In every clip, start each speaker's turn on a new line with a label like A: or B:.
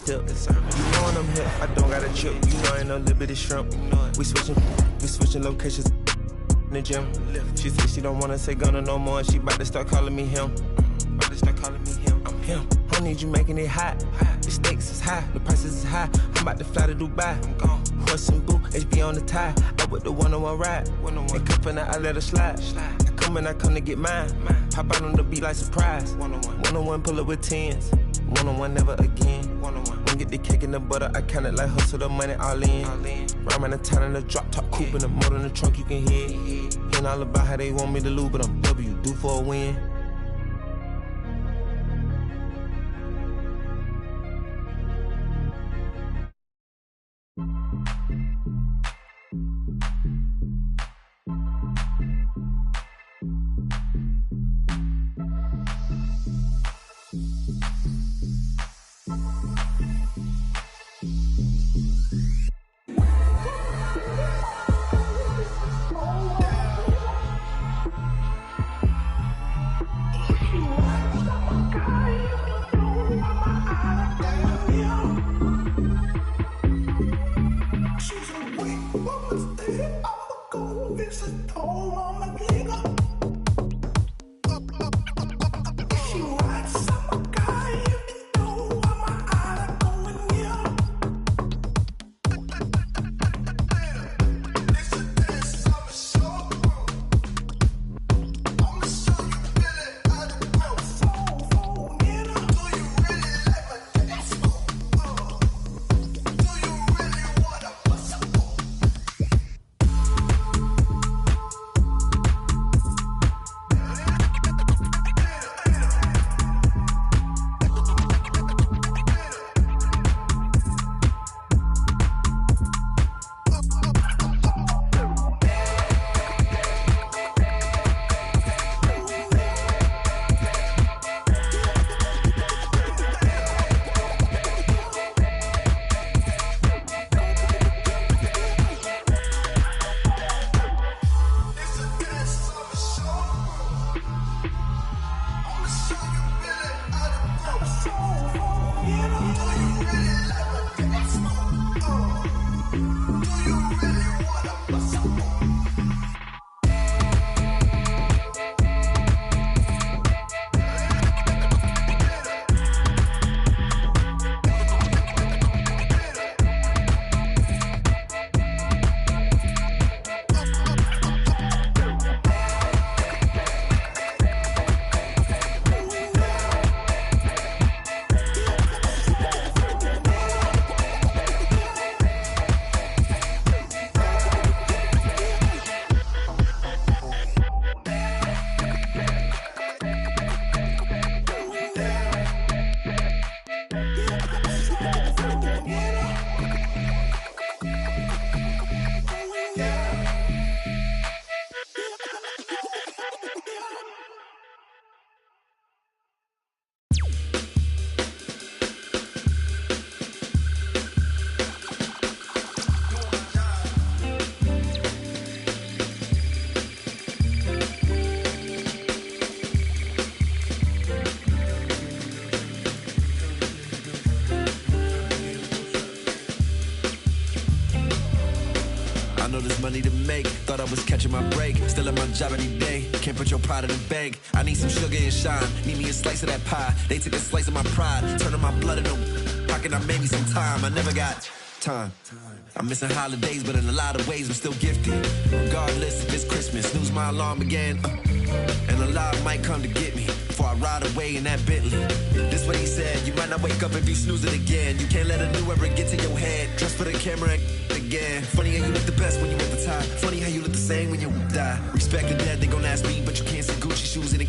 A: Hip. You know when I'm hip, I don't got a chip. You know I ain't no little bitty shrimp. We switching locations in the gym. She said she don't wanna say Gunna no more. She about to start calling me him. I'm him. I need you making it hot. The stakes is high, the prices is high. I'm about to fly to Dubai. I'm gone. Horse and boo, HB on the tie. I with the one-on-one ride. Ain't cuffin' I let her slide. I come to get mine. Pop out on the beat like surprise. One-on-one pull up with tens. One-on-one never again. One get the cake and the butter. I count it like hustle the money all in. Rhyme in the town in the drop top coupe in the motor in the trunk you can hear. Ain't all about how they want me to lose, but I'm W due for a win.
B: Money to make, thought I was catching my break. Still in my job every day, can't put your pride in the bank. I need some sugar and shine, need me a slice of that pie. They took a slice of my pride, turning my blood into pocket. I made me some time, I never got time. I'm missing holidays, but in a lot of ways I'm still gifted. Regardless if it's Christmas, snooze my alarm again, and a lot might come to get me before I ride away in that Bentley. This what he said, you might not wake up if you snooze it again. You can't let a new ever get to your head. Dress for the camera again. Funny how you look the best when you at the top. Funny how you look the same when you die. Respect the dead, they gon' ask me, but you can't see Gucci shoes in it.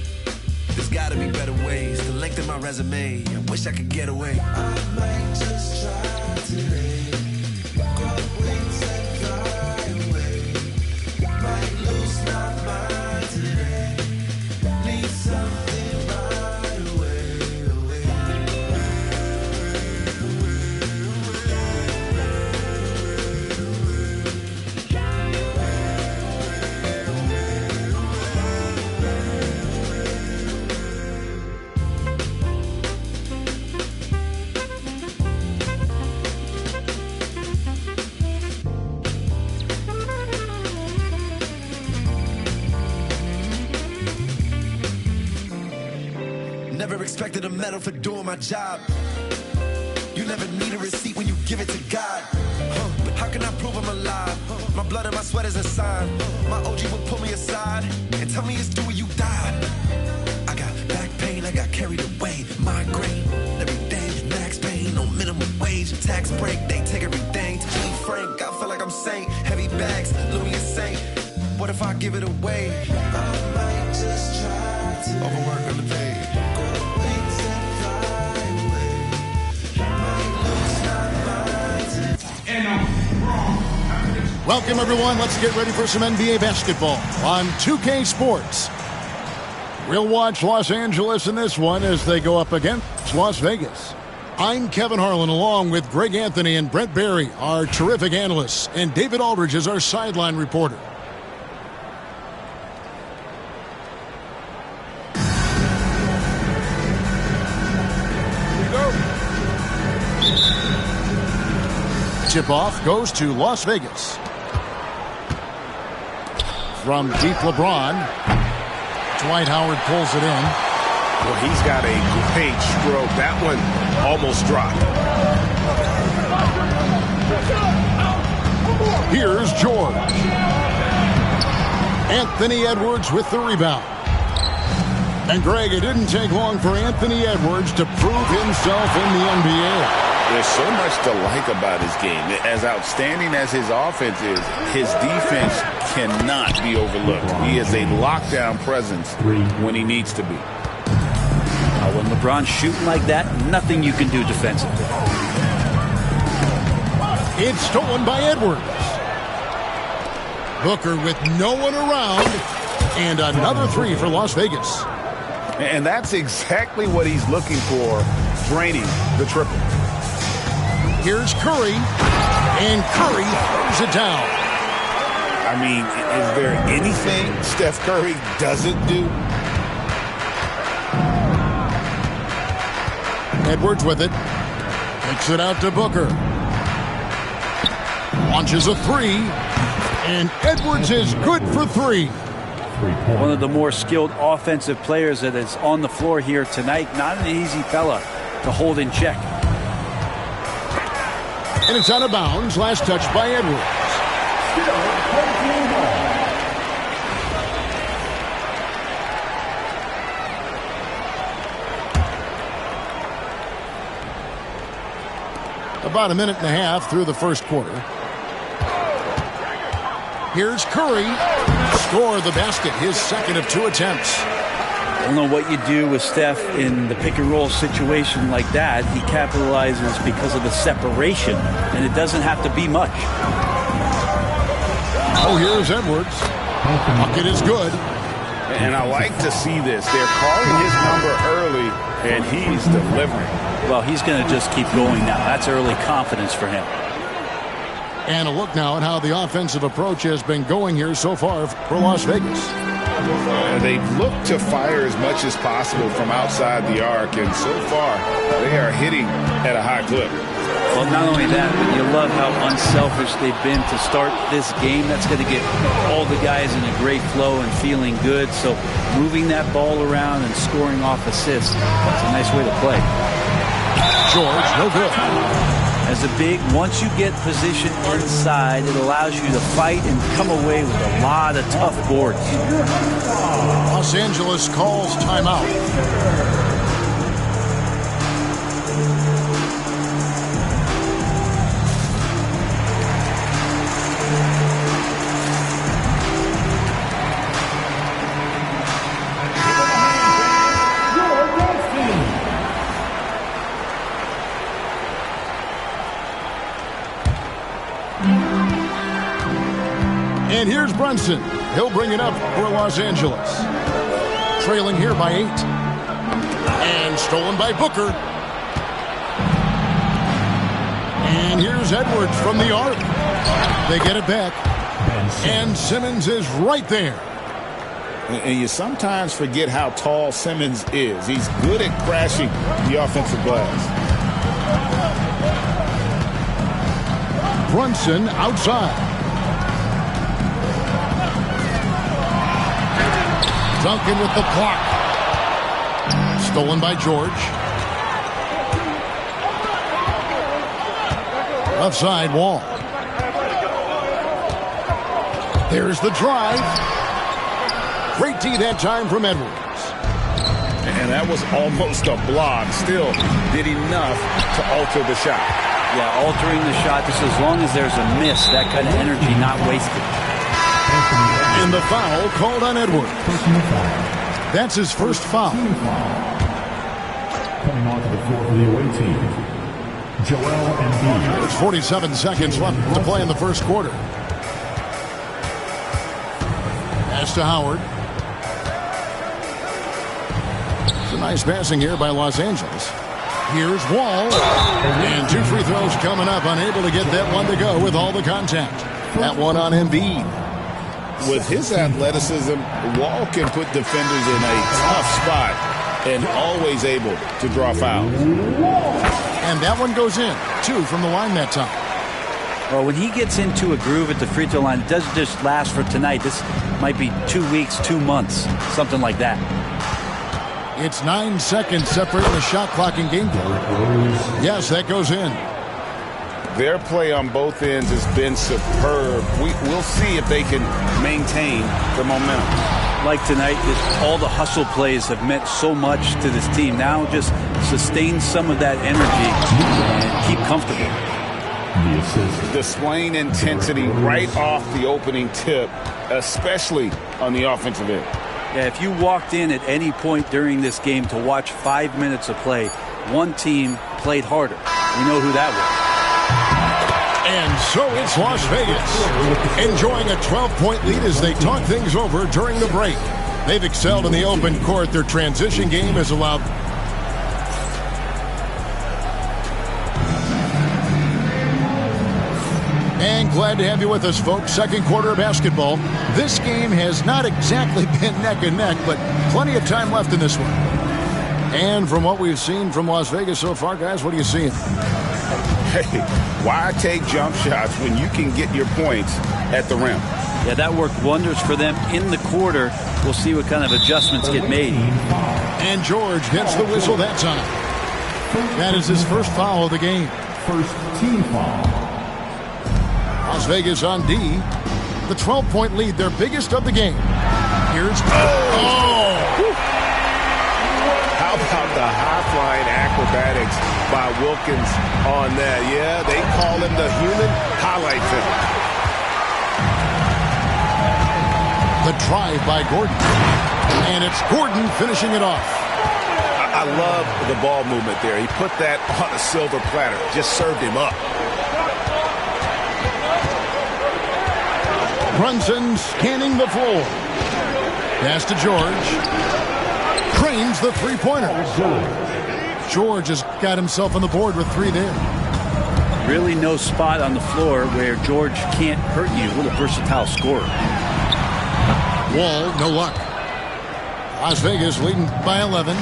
B: There's gotta be better ways to lengthen my resume. I wish I could get away.
C: I might just try today.
B: the medal for doing my job. You never need a receipt when you give it to God. How can I prove I'm alive? My blood and my sweat is a sign. My OG would pull me aside and tell me it's due when you die. I got back pain, I got carried away. Migraine, every day, max pain on minimum wage. Tax break, they take everything. To be frank, I feel like I'm saint. Heavy bags, Louis is saint. What if I give it away?
C: I might just try to
B: Overwork, underpaid.
C: go wings and fly away. Might lose my mind.
D: Welcome, everyone. Let's get ready for some NBA basketball on 2K Sports. We'll watch Los Angeles in this one as they go up against Las Vegas. I'm Kevin Harlan, along with Greg Anthony and Brent Barry, our terrific analysts, and David Aldridge is our sideline reporter. Tip-off goes to Las Vegas. From deep LeBron, Dwight Howard pulls it in.
E: Well, he's got a great stroke. That one almost dropped.
D: Here's George. Anthony Edwards with the rebound. And Greg, it didn't take long for Anthony Edwards to prove himself in the NBA.
F: There's so much to like about his game. As outstanding as his offense is, his defense cannot be overlooked. He is a lockdown presence when he needs to be.
G: When LeBron's shooting like that, nothing you can do defensively.
D: It's stolen by Edwards. Booker with no one around. And another three for Las Vegas.
F: And that's exactly what he's looking for, draining the triple.
D: Here's Curry, and Curry throws it down.
F: I mean, is there anything Steph Curry doesn't do?
D: Edwards with it. Kicks it out to Booker. Launches a three, and Edwards is good for three.
G: One of the more skilled offensive players that is on the floor here tonight. Not an easy fella to hold in check.
D: And it's out of bounds. Last touch by Edwards. About a minute and a half through the first quarter. Here's Curry. Score the basket. His second of two attempts.
G: I don't know what you do with Steph in the pick-and-roll situation like that. He capitalizes because of the separation, and it doesn't have to be much.
D: Oh, here's Edwards. Bucket is good.
F: And I like to see this. They're calling his number early, and he's delivering.
G: Well, he's going to just keep going now. That's early confidence for him.
D: And a look now at how the offensive approach has been going here so far for Las Vegas.
F: They've looked to fire as much as possible from outside the arc, and so far they are hitting at a high clip.
G: Well, not only that, but you love how unselfish they've been to start this game. That's going to get all the guys in a great flow and feeling good. So moving that ball around and scoring off assists, that's a nice way to play.
D: George, no good.
G: As a big, once you get position inside, it allows you to fight and come away with a lot of tough boards.
D: Los Angeles calls timeout. And here's Brunson. He'll bring it up for Los Angeles. Trailing here by 8. And stolen by Booker. And here's Edwards from the arc. They get it back. And Simmons is right there.
F: And you sometimes forget how tall Simmons is. He's good at crashing the offensive glass.
D: Brunson outside. Duncan with the block. Stolen by George. Left side, Wall. There's the drive. Great D that time from Edwards.
F: And that was almost a block. Still did enough to alter the shot.
G: Yeah, altering the shot just as long as there's a miss, that kind of energy not wasted.
D: And the foul called on Edwards. That's his first foul.
H: Coming onto the floor for the away team, Joel Embiid.
D: There's 47 seconds left to play in the first quarter. Pass to Howard. It's a nice passing here by Los Angeles. Here's Wall. And 2 free throws coming up. Unable to get that one to go with all the contact. That one on Embiid.
F: With his athleticism, Wall can put defenders in a tough spot and always able to draw fouls.
D: And that one goes in. 2 from the line that time.
G: Well, when he gets into a groove at the free throw line, it doesn't just last for tonight. This might be 2 weeks, 2 months, something like that.
D: It's 9 seconds separating the shot clock and game play. Yes, that goes in.
F: Their play on both ends has been superb. We'll see if they can maintain the momentum.
G: Like tonight, all the hustle plays have meant so much to this team. Now just sustain some of that energy and keep comfortable.
F: Displaying intensity right off the opening tip, especially on the offensive end.
G: Yeah, if you walked in at any point during this game to watch 5 minutes of play, one team played harder. We know who that was.
D: And so it's Las Vegas, enjoying a 12-point lead as they talk things over during the break. They've excelled in the open court. Their transition game has allowed... And glad to have you with us, folks. Second quarter of basketball. This game has not exactly been neck and neck, but plenty of time left in this one. And from what we've seen from Las Vegas so far, guys, what are you seeing?
F: Hey, why take jump shots when you can get your points at the rim?
G: Yeah, that worked wonders for them in the quarter. We'll see what kind of adjustments get made.
D: And George gets the whistle that time. That is his first foul of the game.
H: First team foul.
D: Las Vegas on D. The 12-point lead, their biggest of the game. Here's... Oh!
E: How about the high-flying acrobatics by Wilkins on that? Yeah, they call him the human highlight film.
D: The drive by Gordon. And it's Gordon finishing it off.
E: I love the ball movement there. He put that on a silver platter. Just served him up.
D: Brunson scanning the floor. Pass to George. Cranes the three-pointer. George has got himself on the board with 3 there.
G: Really no spot on the floor where George can't hurt you. What a versatile scorer.
D: Wall, no luck. Las Vegas leading by 11.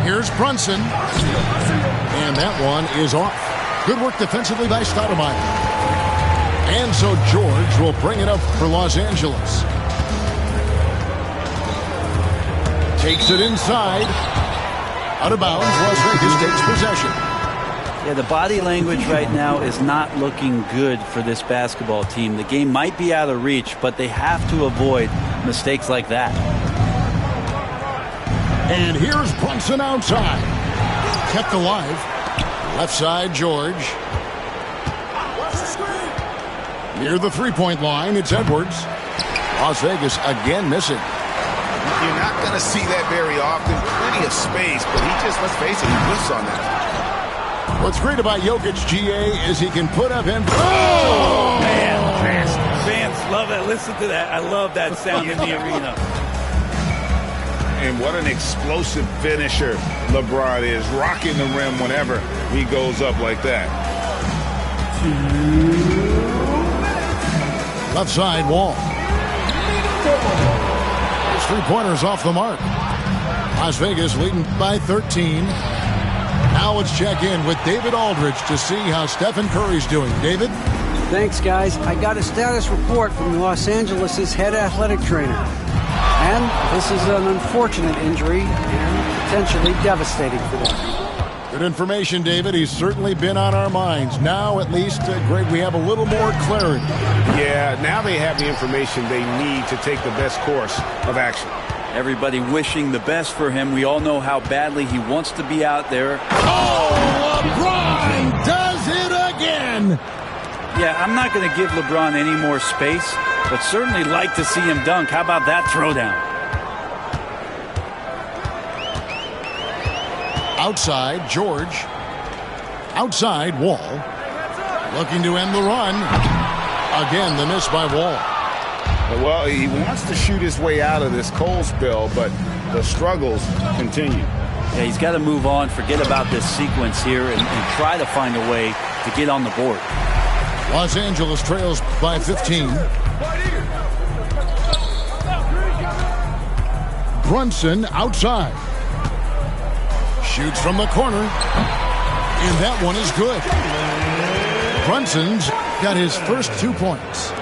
D: Here's Brunson. And that one is off. Good work defensively by Stoudemire. And so George will bring it up for Los Angeles. Takes it inside. Out of bounds. Las Vegas takes possession.
G: Yeah, the body language right now is not looking good for this basketball team. The game might be out of reach, but they have to avoid mistakes like that.
D: And here's Brunson outside. Kept alive. Left side, George. Near the three-point line, it's Edwards. Las Vegas again missing.
E: You're not going to see that very often. Plenty of space, but he just, let's face it, he whiffs on that.
D: What's great about Jokic, GA, is he can put up and...
G: Oh, man. Fans love that. Listen to that. I love that sound in the arena.
F: And what an explosive finisher LeBron is, rocking the rim whenever he goes up like that.
D: Left side, Wall. His three-pointers off the mark. Las Vegas leading by 13. Now let's check in with David Aldridge to see how Stephen Curry's doing. David?
I: Thanks, guys. I got a status report from Los Angeles' head athletic trainer. And this is an unfortunate injury, and potentially devastating for them.
D: Good information, David. He's certainly been on our minds. Now, at least, Greg, we have a little more clarity.
E: Yeah, now they have the information they need to take the best course of action.
G: Everybody wishing the best for him. We all know how badly he wants to be out there.
D: Oh, LeBron does it again!
G: Yeah, I'm not going to give LeBron any more space, but certainly like to see him dunk. How about that throwdown?
D: Outside, George. Outside, Wall. Looking to end the run. Again, the miss by Wall.
E: Well, he wants to shoot his way out of this cold spell, but the struggles continue.
G: Yeah, he's got to move on, forget about this sequence here, and try to find a way to get on the board.
D: Los Angeles trails by 15. Brunson outside. Shoots from the corner. And that one is good. Brunson's got his first 2 points.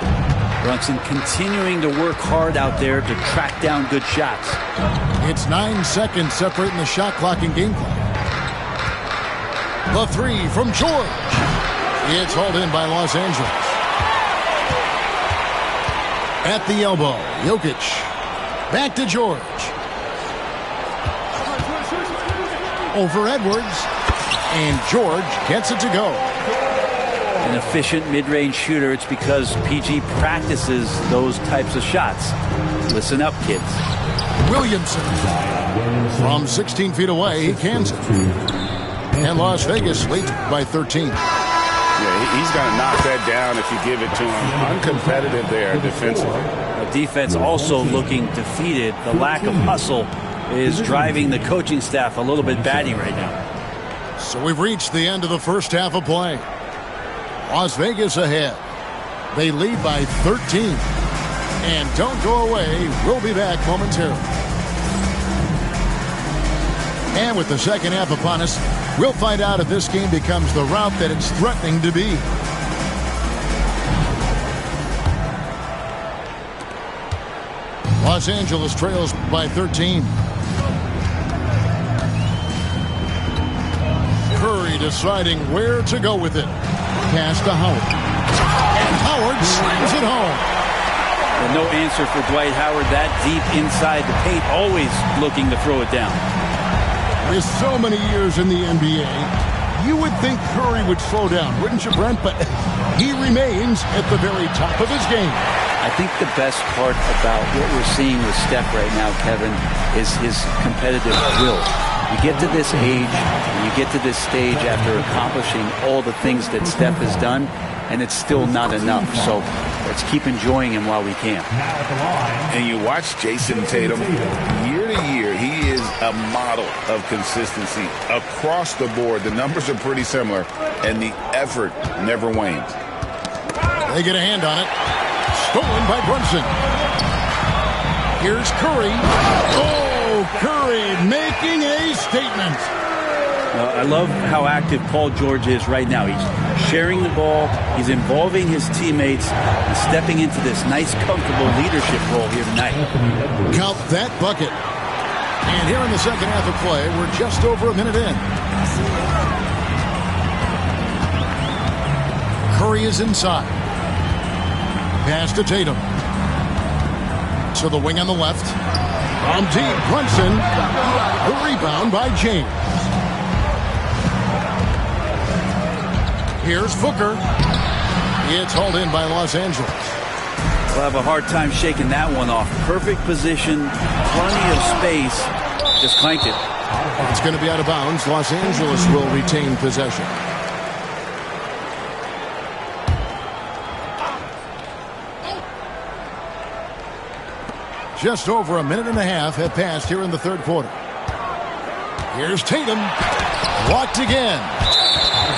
G: Brunson continuing to work hard out there to track down good shots.
D: It's 9 seconds separating the shot clock and game clock. The three from George. It's hauled in by Los Angeles. At the elbow, Jokic. Back to George. Over Edwards. And George gets it to go.
G: An efficient mid-range shooter. It's because PG practices those types of shots. Listen up, kids.
D: Williamson. From 16 feet away, he cans it. And Las Vegas leads by 13.
E: Yeah, he's going to knock that down if you give it to him. Uncompetitive there defensively.
G: The defense also looking defeated. The lack of hustle is driving the coaching staff a little bit batty right now.
D: So we've reached the end of the first half of play. Las Vegas ahead. They lead by 13. And don't go away. We'll be back momentarily. And with the second half upon us, we'll find out if this game becomes the route that it's threatening to be. Los Angeles trails by 13. Curry deciding where to go with it. Pass to Howard. And Howard slams it home.
G: And no answer for Dwight Howard that deep inside the paint, always looking to throw it down.
D: With so many years in the NBA, you would think Curry would slow down, wouldn't you, Brent? But he remains at the very top of his game.
G: I think the best part about what we're seeing with Steph right now, Kevin, is his competitive will. You get to this age, and you get to this stage after accomplishing all the things that Steph has done, and it's still not enough. So let's keep enjoying him while we can.
F: And you watch Jason Tatum, year to year, he is a model of consistency across the board. The numbers are pretty similar, and the effort never wanes.
D: They get a hand on it. Stolen by Brunson. Here's Curry. Oh, Curry making a statement.
G: I love how active Paul George is right now. He's sharing the ball. He's involving his teammates and stepping into this nice, comfortable leadership role here tonight.
D: Count that bucket. And here in the second half of play, we're just over a minute in. Curry is inside. Pass to Tatum. To the wing on the left. From deep, Brunson. The rebound by James. Here's Booker. It's hauled in by Los Angeles.
G: We'll have a hard time shaking that one off. Perfect position, plenty of space. Just clanked it.
D: It's going to be out of bounds. Los Angeles will retain possession. Just over a minute and a half have passed here in the third quarter. Here's Tatum. Blocked again.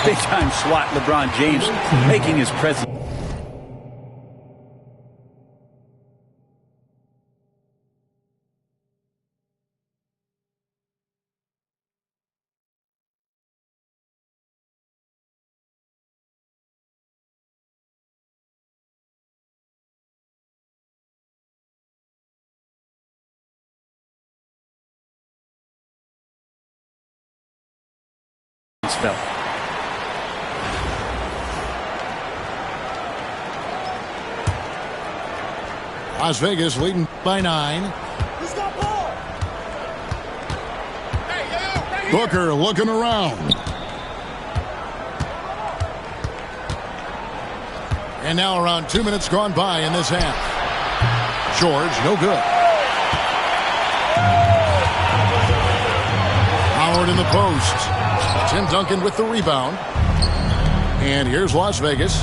G: Big-time swat, LeBron James making his presence. fell.
D: Las Vegas leading by 9. Booker looking around. And now around 2 minutes gone by in this half. George, no good. Howard in the post. Tim Duncan with the rebound. And here's Las Vegas.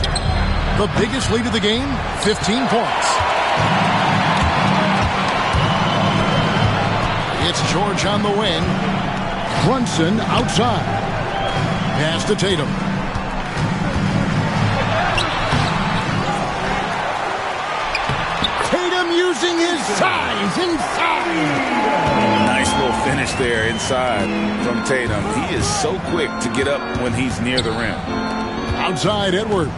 D: The biggest lead of the game, 15 points. It's George on the wing. Brunson outside. Pass to Tatum. Tatum using his size inside.
F: Nice little finish there inside from Tatum. He is so quick to get up when he's near the rim.
D: Outside Edwards.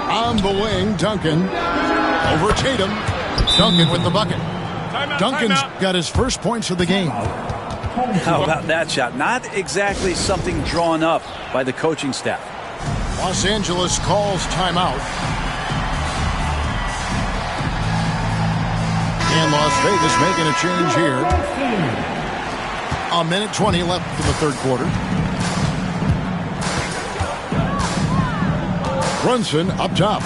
D: On the wing, Duncan. Over Tatum. Duncan with the bucket. Duncan's got his first points of the game.
G: How about that shot? Not exactly something drawn up by the coaching staff.
D: Los Angeles calls timeout. And Las Vegas making a change here. A minute 20 left in the third quarter. Brunson up top.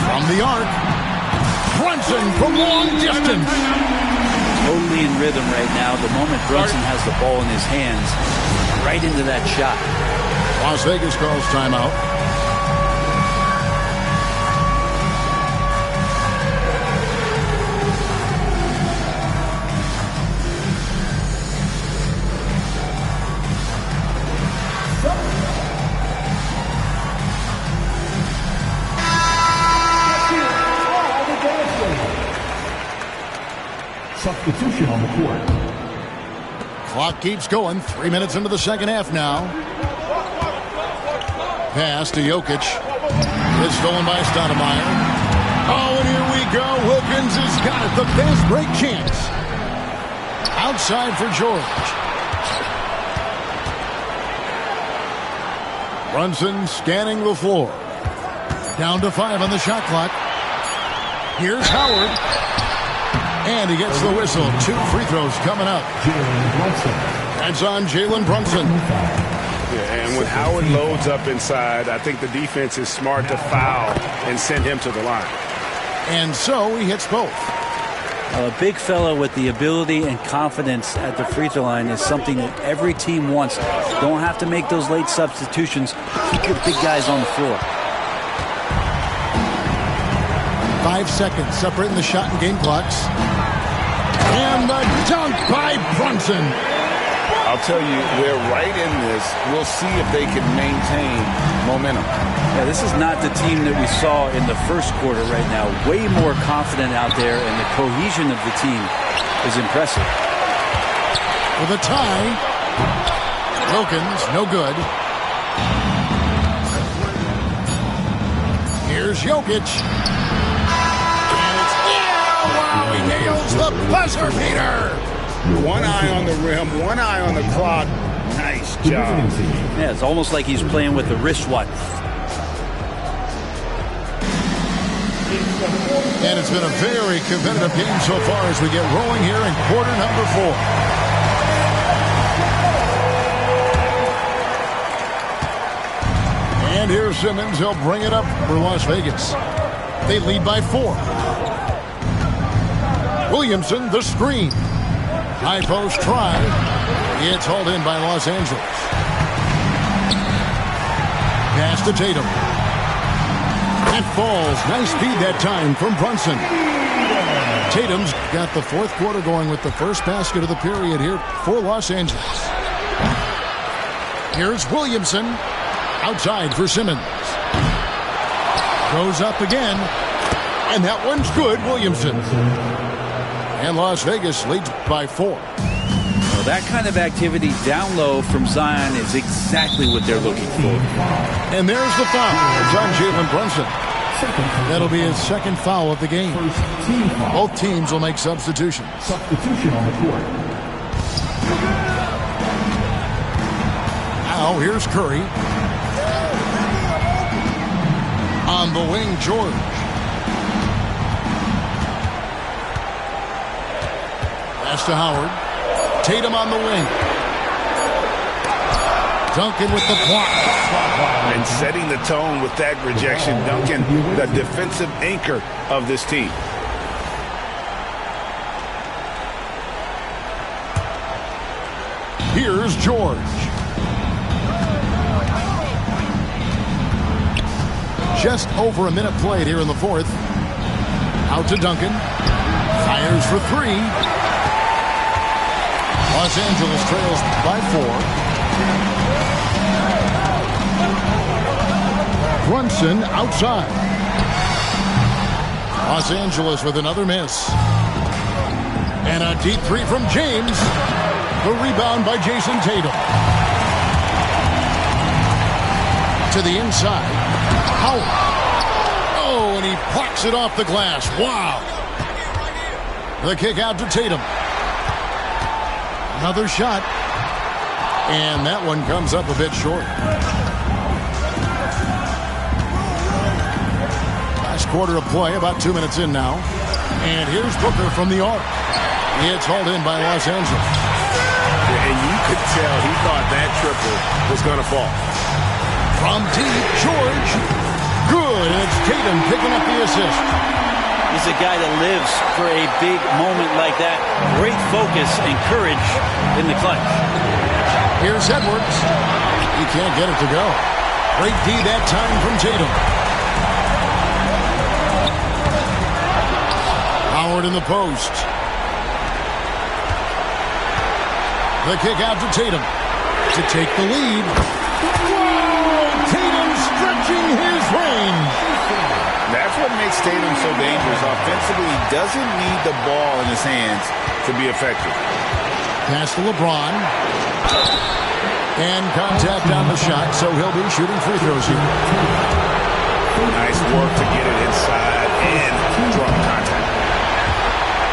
D: From the arc. Brunson from long distance.
G: Totally in rhythm right now. The moment Brunson has the ball in his hands, right into that shot.
D: Las Vegas calls timeout.
H: Substitution on the court.
D: Clock keeps going. 3 minutes into the second half now. Pass to Jokic. It's stolen by Stoudemire. Oh, and here we go. Wilkins has got it. The fast break chance. Outside for George. Brunson scanning the floor. Down to 5 on the shot clock. Here's Howard. And he gets the whistle. 2 free throws coming up. That's on Jalen Brunson.
E: Yeah, and when Howard loads up inside, I think the defense is smart to foul and send him to the line.
D: And so he hits both.
G: A big fella with the ability and confidence at the free throw line is something that every team wants. Don't have to make those late substitutions. Keep your big guys on the floor.
D: 5 seconds separating the shot and game clocks. And the dunk by Brunson.
F: I'll tell you, they're right in this. We'll see if they can maintain momentum.
G: Yeah, this is not the team that we saw in the first quarter right now. Way more confident out there, and the cohesion of the team is impressive.
D: With a tie. Wilkins, no good. Here's Jokic. He nails the buzzer beater.
F: One eye on the rim, one eye on the clock. Nice job.
G: Yeah, it's almost like he's playing with the wristwatch.
D: And it's been a very competitive game so far as we get rolling here in quarter number 4. And here's Simmons. He'll bring it up for Las Vegas. They lead by 4. Williamson, the screen. High post try. It's hauled in by Los Angeles. Pass to Tatum. That falls. Nice feed that time from Brunson. Tatum's got the fourth quarter going with the first basket of the period here for Los Angeles. Here's Williamson. Outside for Simmons. Goes up again. And that one's good, Williamson. And Las Vegas leads by 4.
G: Well, that kind of activity down low from Zion is exactly what they're looking for.
D: And there's the foul. It's on Jalen Brunson. That'll be his second foul of the game.
H: First team foul.
D: Both teams will make substitutions.
H: Substitution on the court.
D: Now here's Curry. On the wing, George. Pass to Howard. Tatum on the wing. Duncan with the block.
F: And setting the tone with that rejection, Duncan, the defensive anchor of this team.
D: Here's George. Just over a minute played here in the fourth. Out to Duncan. Fires for three. Los Angeles trails by 4. Brunson outside. Los Angeles with another miss. And a deep three from James. The rebound by Jason Tatum. To the inside. Howard. Oh, and he plucks it off the glass. Wow. The kick out to Tatum. Another shot. And that one comes up a bit short. Last quarter of play, about 2 minutes in now. And here's Booker from the arc. It's hauled in by Los Angeles.
E: And you could tell he thought that triple was going to fall.
D: From deep, George. Good. And it's Tatum picking up the assist.
G: He's a guy that lives for a big moment like that. Great focus and courage in the clutch.
D: Here's Edwards. He can't get it to go. Great D that time from Tatum. Howard in the post. The kick out to Tatum to take the lead. Whoa! Tatum stretching his range.
F: That's what makes Tatum so dangerous. Offensively, he doesn't need the ball in his hands to be effective.
D: Pass to LeBron. And contact on the shot, so he'll be shooting free throws here.
F: Nice work to get it inside and draw contact.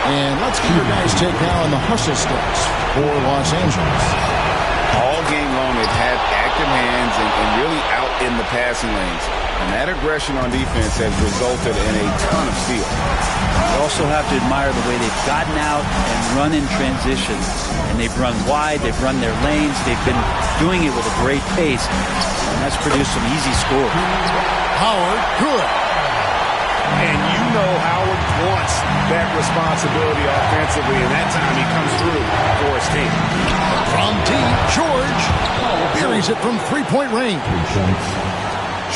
D: And let's keep your guys take now on the hustle stats for Los Angeles.
F: All game long, they've had active hands and really out in the passing lanes. And that aggression on defense has resulted in a ton of steals.
G: You also have to admire the way they've gotten out and run in transition. And they've run wide, they've run their lanes, they've been doing it with a great pace. And that's produced some easy scores.
D: Howard, good.
E: And you know Howard wants that responsibility offensively, and that time he comes through for his team.
D: From deep, George buries it from three-point range.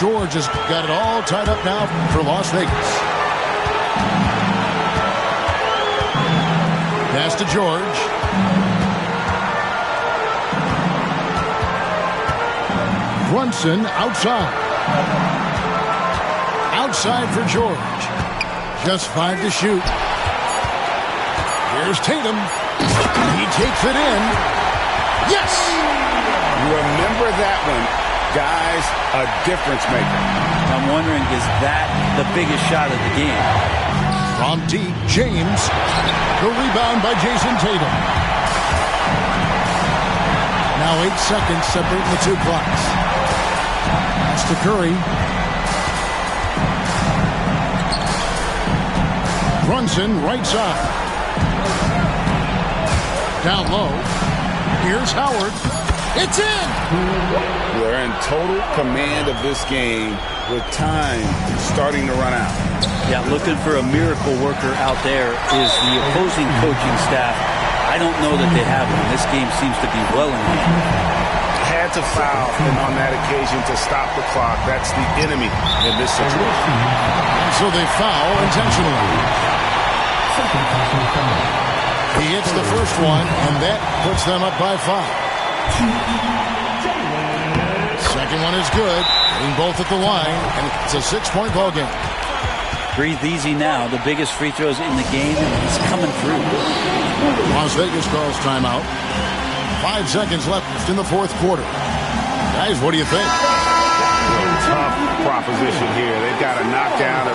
D: George has got it all tied up now for Las Vegas. Pass to George. Brunson outside. Outside for George. Just 5 to shoot. Here's Tatum. He takes it in. Yes!
F: Remember that one. Guys, a difference maker.
G: I'm wondering, is that the biggest shot of the game?
D: From deep, James. The rebound by Jason Tatum. Now 8 seconds separating the two clocks. That's to Curry. Brunson, right side. Down low. Here's Howard. It's in!
F: They're in total command of this game with time starting to run out.
G: Yeah, looking for a miracle worker out there is the opposing coaching staff. I don't know that they have one. This game seems to be well in hand.
F: Had to foul, and on that occasion to stop the clock. That's the enemy in this situation.
D: And so they foul intentionally. He hits the first one, and that puts them up by 5. Second one is good. Hitting both at the line, and it's a 6-point ball game.
G: Breathe easy now. The biggest free throws in the game is coming through.
D: Las Vegas calls timeout. 5 seconds left in the fourth quarter. Guys, what do you think?
F: tough proposition here. They've got to knock down a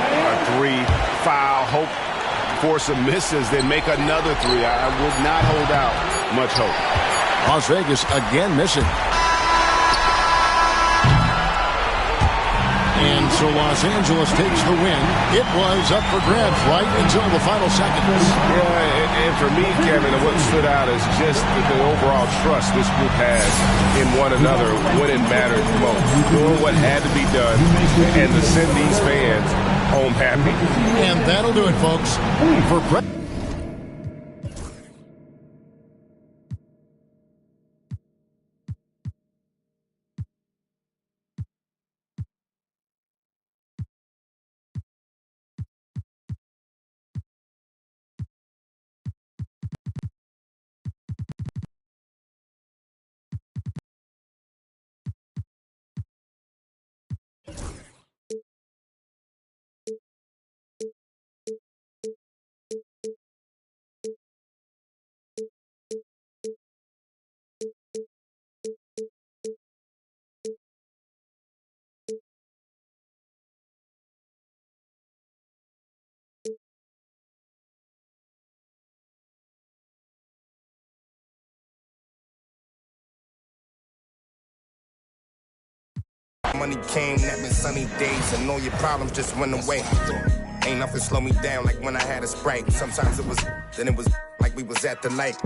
F: three, foul, hope for some misses, then make another three. I would not hold out much hope.
D: Las Vegas again missing. And so Los Angeles takes the win. It was up for grabs right until the final seconds.
F: Yeah, and for me, Kevin, what stood out is just the overall trust this group has in one another when it mattered most. Doing what had to be done and to send these fans home happy.
D: And that'll do it, folks. For
J: Money came, that been sunny days, and all your problems just went away. Ain't nothing slow me down like when I had a Sprite. Sometimes it was, then it was like we was at the lake.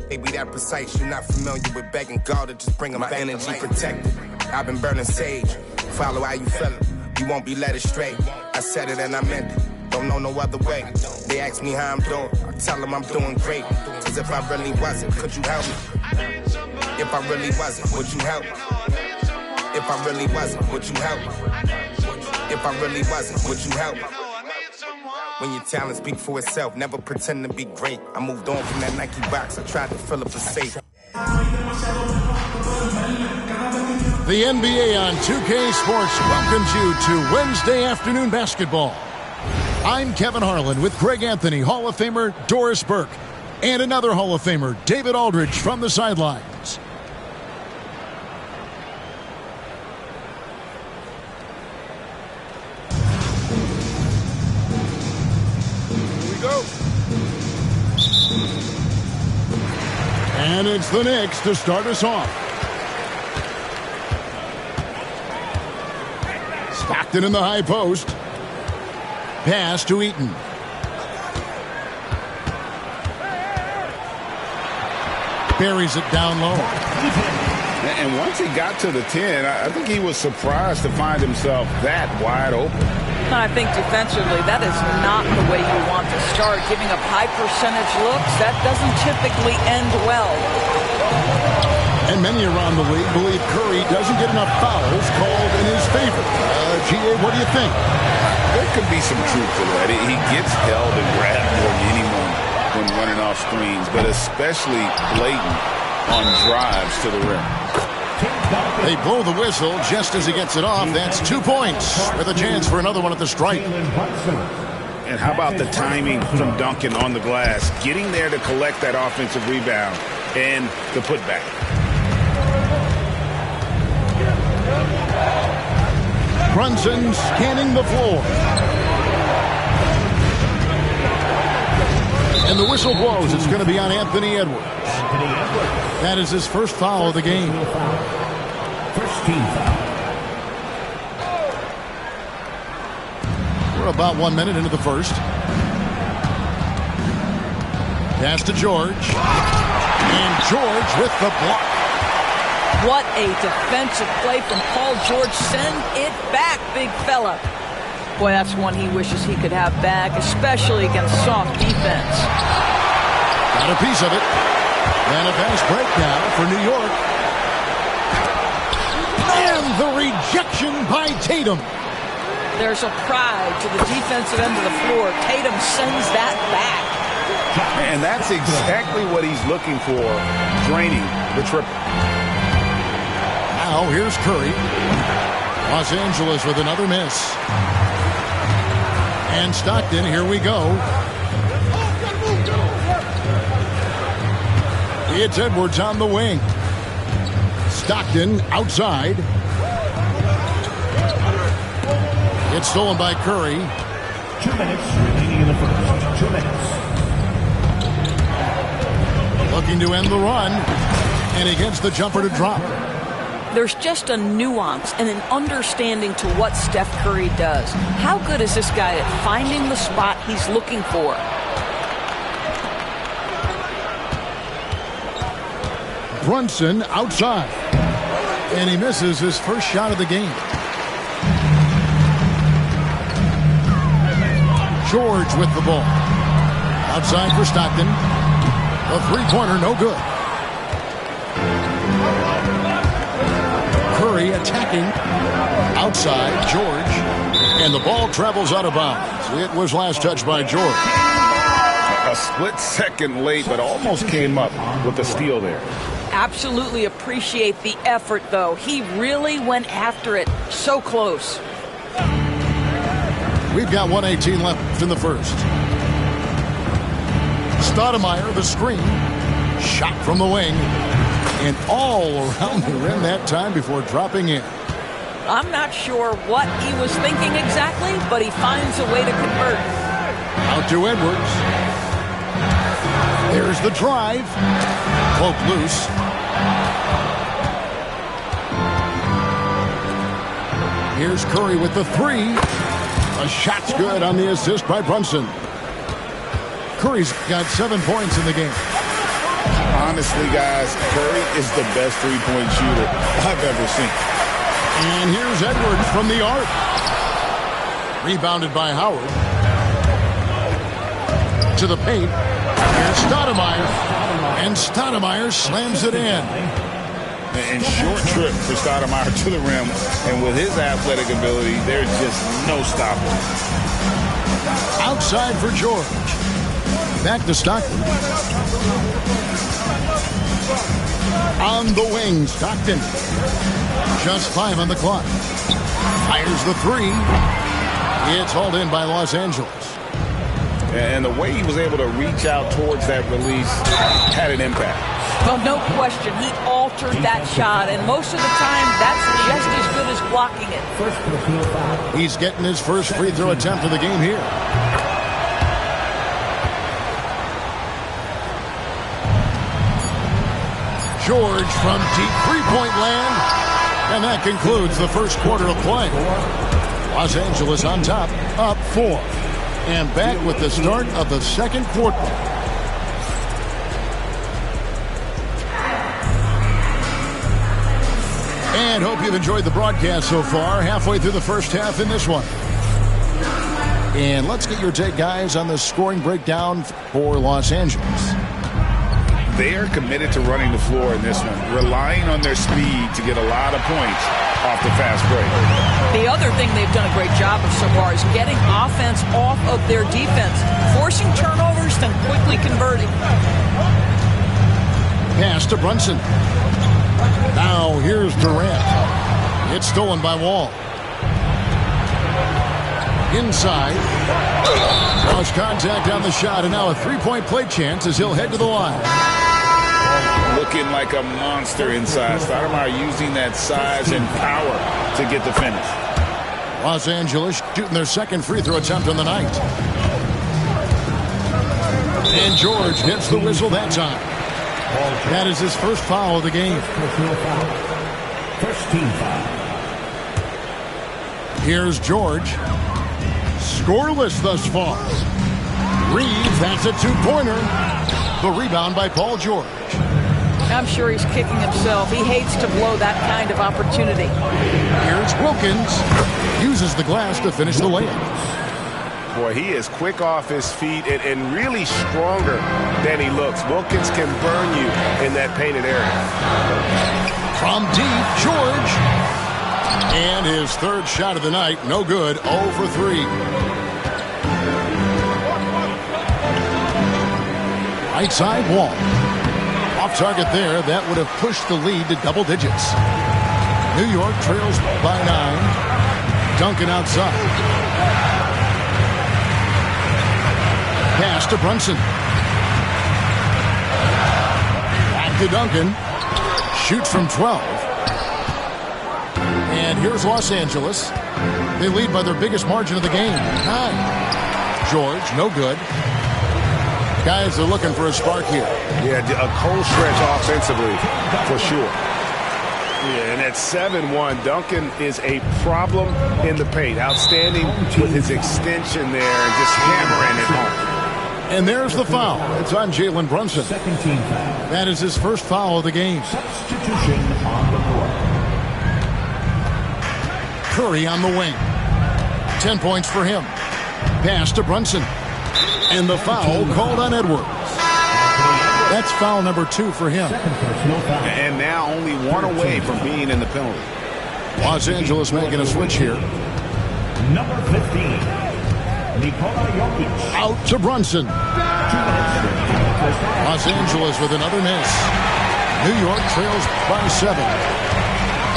J: Maybe that precise, you're not familiar with begging God to just bring my energy protected. I've been burning sage, follow how you feeling. You won't be led astray. I said it and I meant it. Don't know no other way. They ask me how I'm doing. I tell them I'm doing great. As if I really wasn't. Could you help me? If I really wasn't, would you help me? If I really wasn't, would you help me? If I really wasn't, would you help me? When your talent speaks for itself, never pretend to be great. I moved on from that Nike box. I tried to fill up a safe.
D: the NBA on 2K Sports welcomes you to Wednesday afternoon basketball. I'm Kevin Harlan with Greg Anthony, Hall of Famer Doris Burke, and another Hall of Famer, David Aldridge, from the sidelines. And it's the Knicks to start us off. Stockton in the high post. Pass to Eaton. Buries it down low.
F: And once he got to the 10, I think he was surprised to find himself that wide open.
K: I think defensively, that is not the way you want to start. Giving up high percentage looks, that doesn't typically end well.
D: And many around the league believe Curry doesn't get enough fouls called in his favor. G.A., what do you think?
F: There could be some truth to that. He gets held and grabbed more than anyone when running off screens, but especially blatant on drives to the rim.
D: They blow the whistle just as he gets it off. That's 2 points with a chance for another one at the stripe.
F: And how about the timing from Duncan on the glass, getting there to collect that offensive rebound and the putback.
D: Brunson scanning the floor. And the whistle blows. It's going to be on Anthony Edwards. That is his first foul of the game.
H: First team foul.
D: We're about 1 minute into the first. Pass to George. And George with the block.
K: What a defensive play from Paul George. Send it back, big fella. Boy, that's one he wishes he could have back, especially against soft defense.
D: Got a piece of it. And a fast break now for New York. And the rejection by Tatum.
K: There's a pride to the defensive end of the floor. Tatum sends that back.
F: And that's exactly what he's looking for, draining the triple.
D: Now here's Curry. Los Angeles with another miss. And Stockton, here we go. It's Edwards on the wing. Stockton outside. It's stolen by Curry.
H: 2 minutes remaining in the first. 2 minutes.
D: Looking to end the run. And he gets the jumper to drop.
K: There's just a nuance and an understanding to what Steph Curry does. How good is this guy at finding the spot he's looking for?
D: Brunson outside. And he misses his first shot of the game. George with the ball. Outside for Stockton. The three-pointer, no good. Curry attacking. Outside, George. And the ball travels out of bounds. It was last touched by George.
F: A split second late, but almost came up with a steal there.
K: Absolutely appreciate the effort, though. He really went after it. So close.
D: We've got 1:18 left in the first. Stoudemire, the screen. Shot from the wing. And all around the rim that time before dropping in.
K: I'm not sure what he was thinking exactly, but he finds a way to convert.
D: Out to Edwards. There's the drive. Cloak loose. Here's Curry with the three. A shot's good on the assist by Brunson. Curry's got 7 points in the game.
F: Honestly, guys, Curry is the best three-point shooter I've ever seen.
D: And here's Edwards from the arc. Rebounded by Howard. To the paint. Here's Stoudemire. And Stoudemire slams it in.
F: And short trip for Stoudemire to the rim. And with his athletic ability, there's just no stopping.
D: Outside for George. Back to Stockton. On the wing, Stockton. Just 5 on the clock. Fires the three. It's hauled in by Los Angeles.
F: And the way he was able to reach out towards that release had an impact.
K: Well, no question. He altered that shot, and most of the time, that's just as good as blocking it.
D: He's getting his first free throw attempt of the game here. George from deep three-point land. And that concludes the first quarter of play. Los Angeles on top, up 4. And back with the start of the second quarter. And hope you've enjoyed the broadcast so far. Halfway through the first half in this one. And let's get your take, guys, on the scoring breakdown for Los Angeles.
F: They are committed to running the floor in this one, relying on their speed to get a lot of points off the fast break.
K: The other thing they've done a great job of so far is getting offense off of their defense, forcing turnovers, then quickly converting.
D: Pass to Brunson. Now here's Durant. It's stolen by Wall. Inside. Lost contact on the shot, and now a three-point play chance as he'll head to the line.
F: Looking like a monster inside. Stoudemire using that size and power to get the finish.
D: Los Angeles shooting their second free throw attempt on the night. And George hits the whistle that time. That is his first foul of the game.
H: First team foul.
D: Here's George. Scoreless thus far. Reeves, that's a two-pointer. The rebound by Paul George.
K: I'm sure he's kicking himself. He hates to blow that kind of opportunity.
D: Here's Wilkins. Uses the glass to finish the layup.
E: Boy, he is quick off his feet and really stronger than he looks. Wilkins can burn you in that painted area.
D: From deep, George. And his third shot of the night, no good, 0 for 3. Right side, Wall. Off target there, that would have pushed the lead to double digits. New York trails by 9. Duncan outside. Pass to Brunson. Back to Duncan. Shoots from 12. And here's Los Angeles. They lead by their biggest margin of the game, 9. George, no good. Guys are looking for a spark here.
E: Yeah, a cold stretch offensively, for sure. Yeah, and at 7-1, Duncan is a problem in the paint. Outstanding with his extension there and just hammering it home.
D: And there's the foul. It's on Jalen Brunson.
H: Second team foul.
D: That is his first foul of the game.
H: Substitution on the court.
D: Curry on the wing. 10 points for him. Pass to Brunson. And the foul called on Edwards. That's foul number 2 for him.
E: And now only 1 away from being in the penalty.
D: Los Angeles making a switch here.
H: Number 15. Nikola Jokic.
D: Out to Brunson. Los Angeles with another miss. New York trails by 7.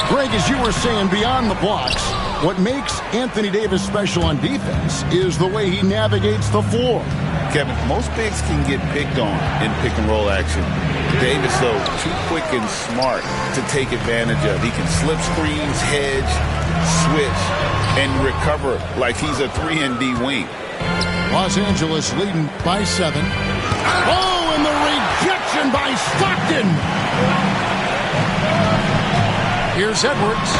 D: Greg, as you were saying, beyond the blocks, what makes Anthony Davis special on defense is the way he navigates the floor.
F: Kevin, most bigs can get picked on in pick-and-roll action. Davis, though, too quick and smart to take advantage of. He can slip screens, hedge, switch, and recover like he's a 3-and-D wing.
D: Los Angeles leading by 7. Oh, and the rejection by Stockton. Here's Edwards.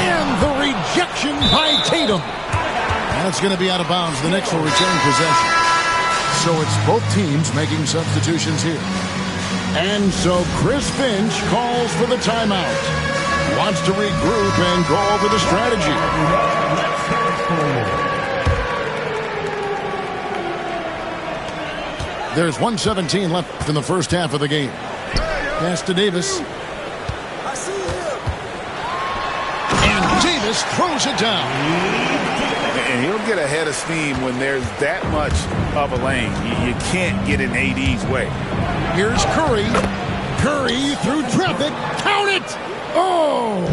D: And the rejection by Tatum. That's going to be out of bounds. The Knicks will return possession. So it's both teams making substitutions here. And so Chris Finch calls for the timeout. Wants to regroup and go over the strategy. There's 1:17 left in the first half of the game. Pass to Davis. And Davis throws it down.
F: And he'll get ahead of steam when there's that much of a lane. You can't get in AD's way.
D: Here's Curry. Curry through traffic. Count it! Oh!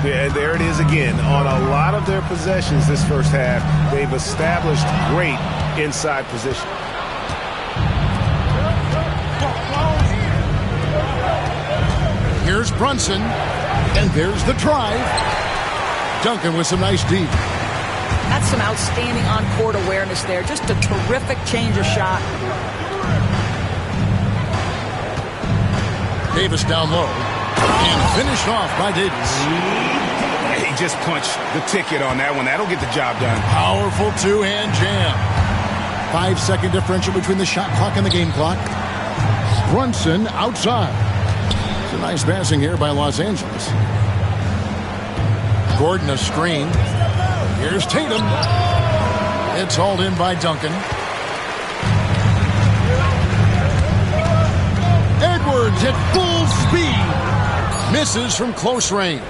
E: Yeah, there it is again. On a lot of their possessions this first half, they've established great inside position.
D: Here's Brunson. And there's the drive. Duncan with some nice deep.
K: That's some outstanding on-court awareness there. Just a terrific change of shot.
D: Davis down low. And finished off by Davis.
E: He just punched the ticket on that one. That'll get the job done.
D: Powerful two-hand jam. 5-second differential between the shot clock and the game clock. Brunson outside. It's a nice passing here by Los Angeles. Gordon a screen. Here's Tatum. It's hauled in by Duncan. Edwards at full speed. Misses from close range.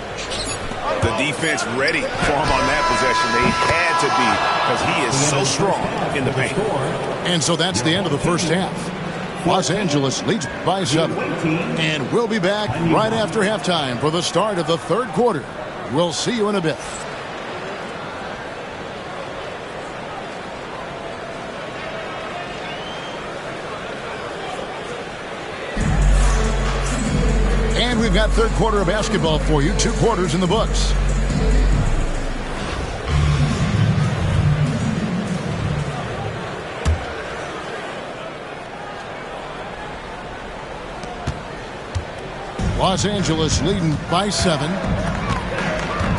F: The defense ready for him on that possession. They had to be because he is so strong in the paint.
D: And so that's the end of the first half. Los Angeles leads by 7. And we'll be back right after halftime for the start of the third quarter. We'll see you in a bit. And we've got third quarter of basketball for you. 2 quarters in the books. Los Angeles leading by 7.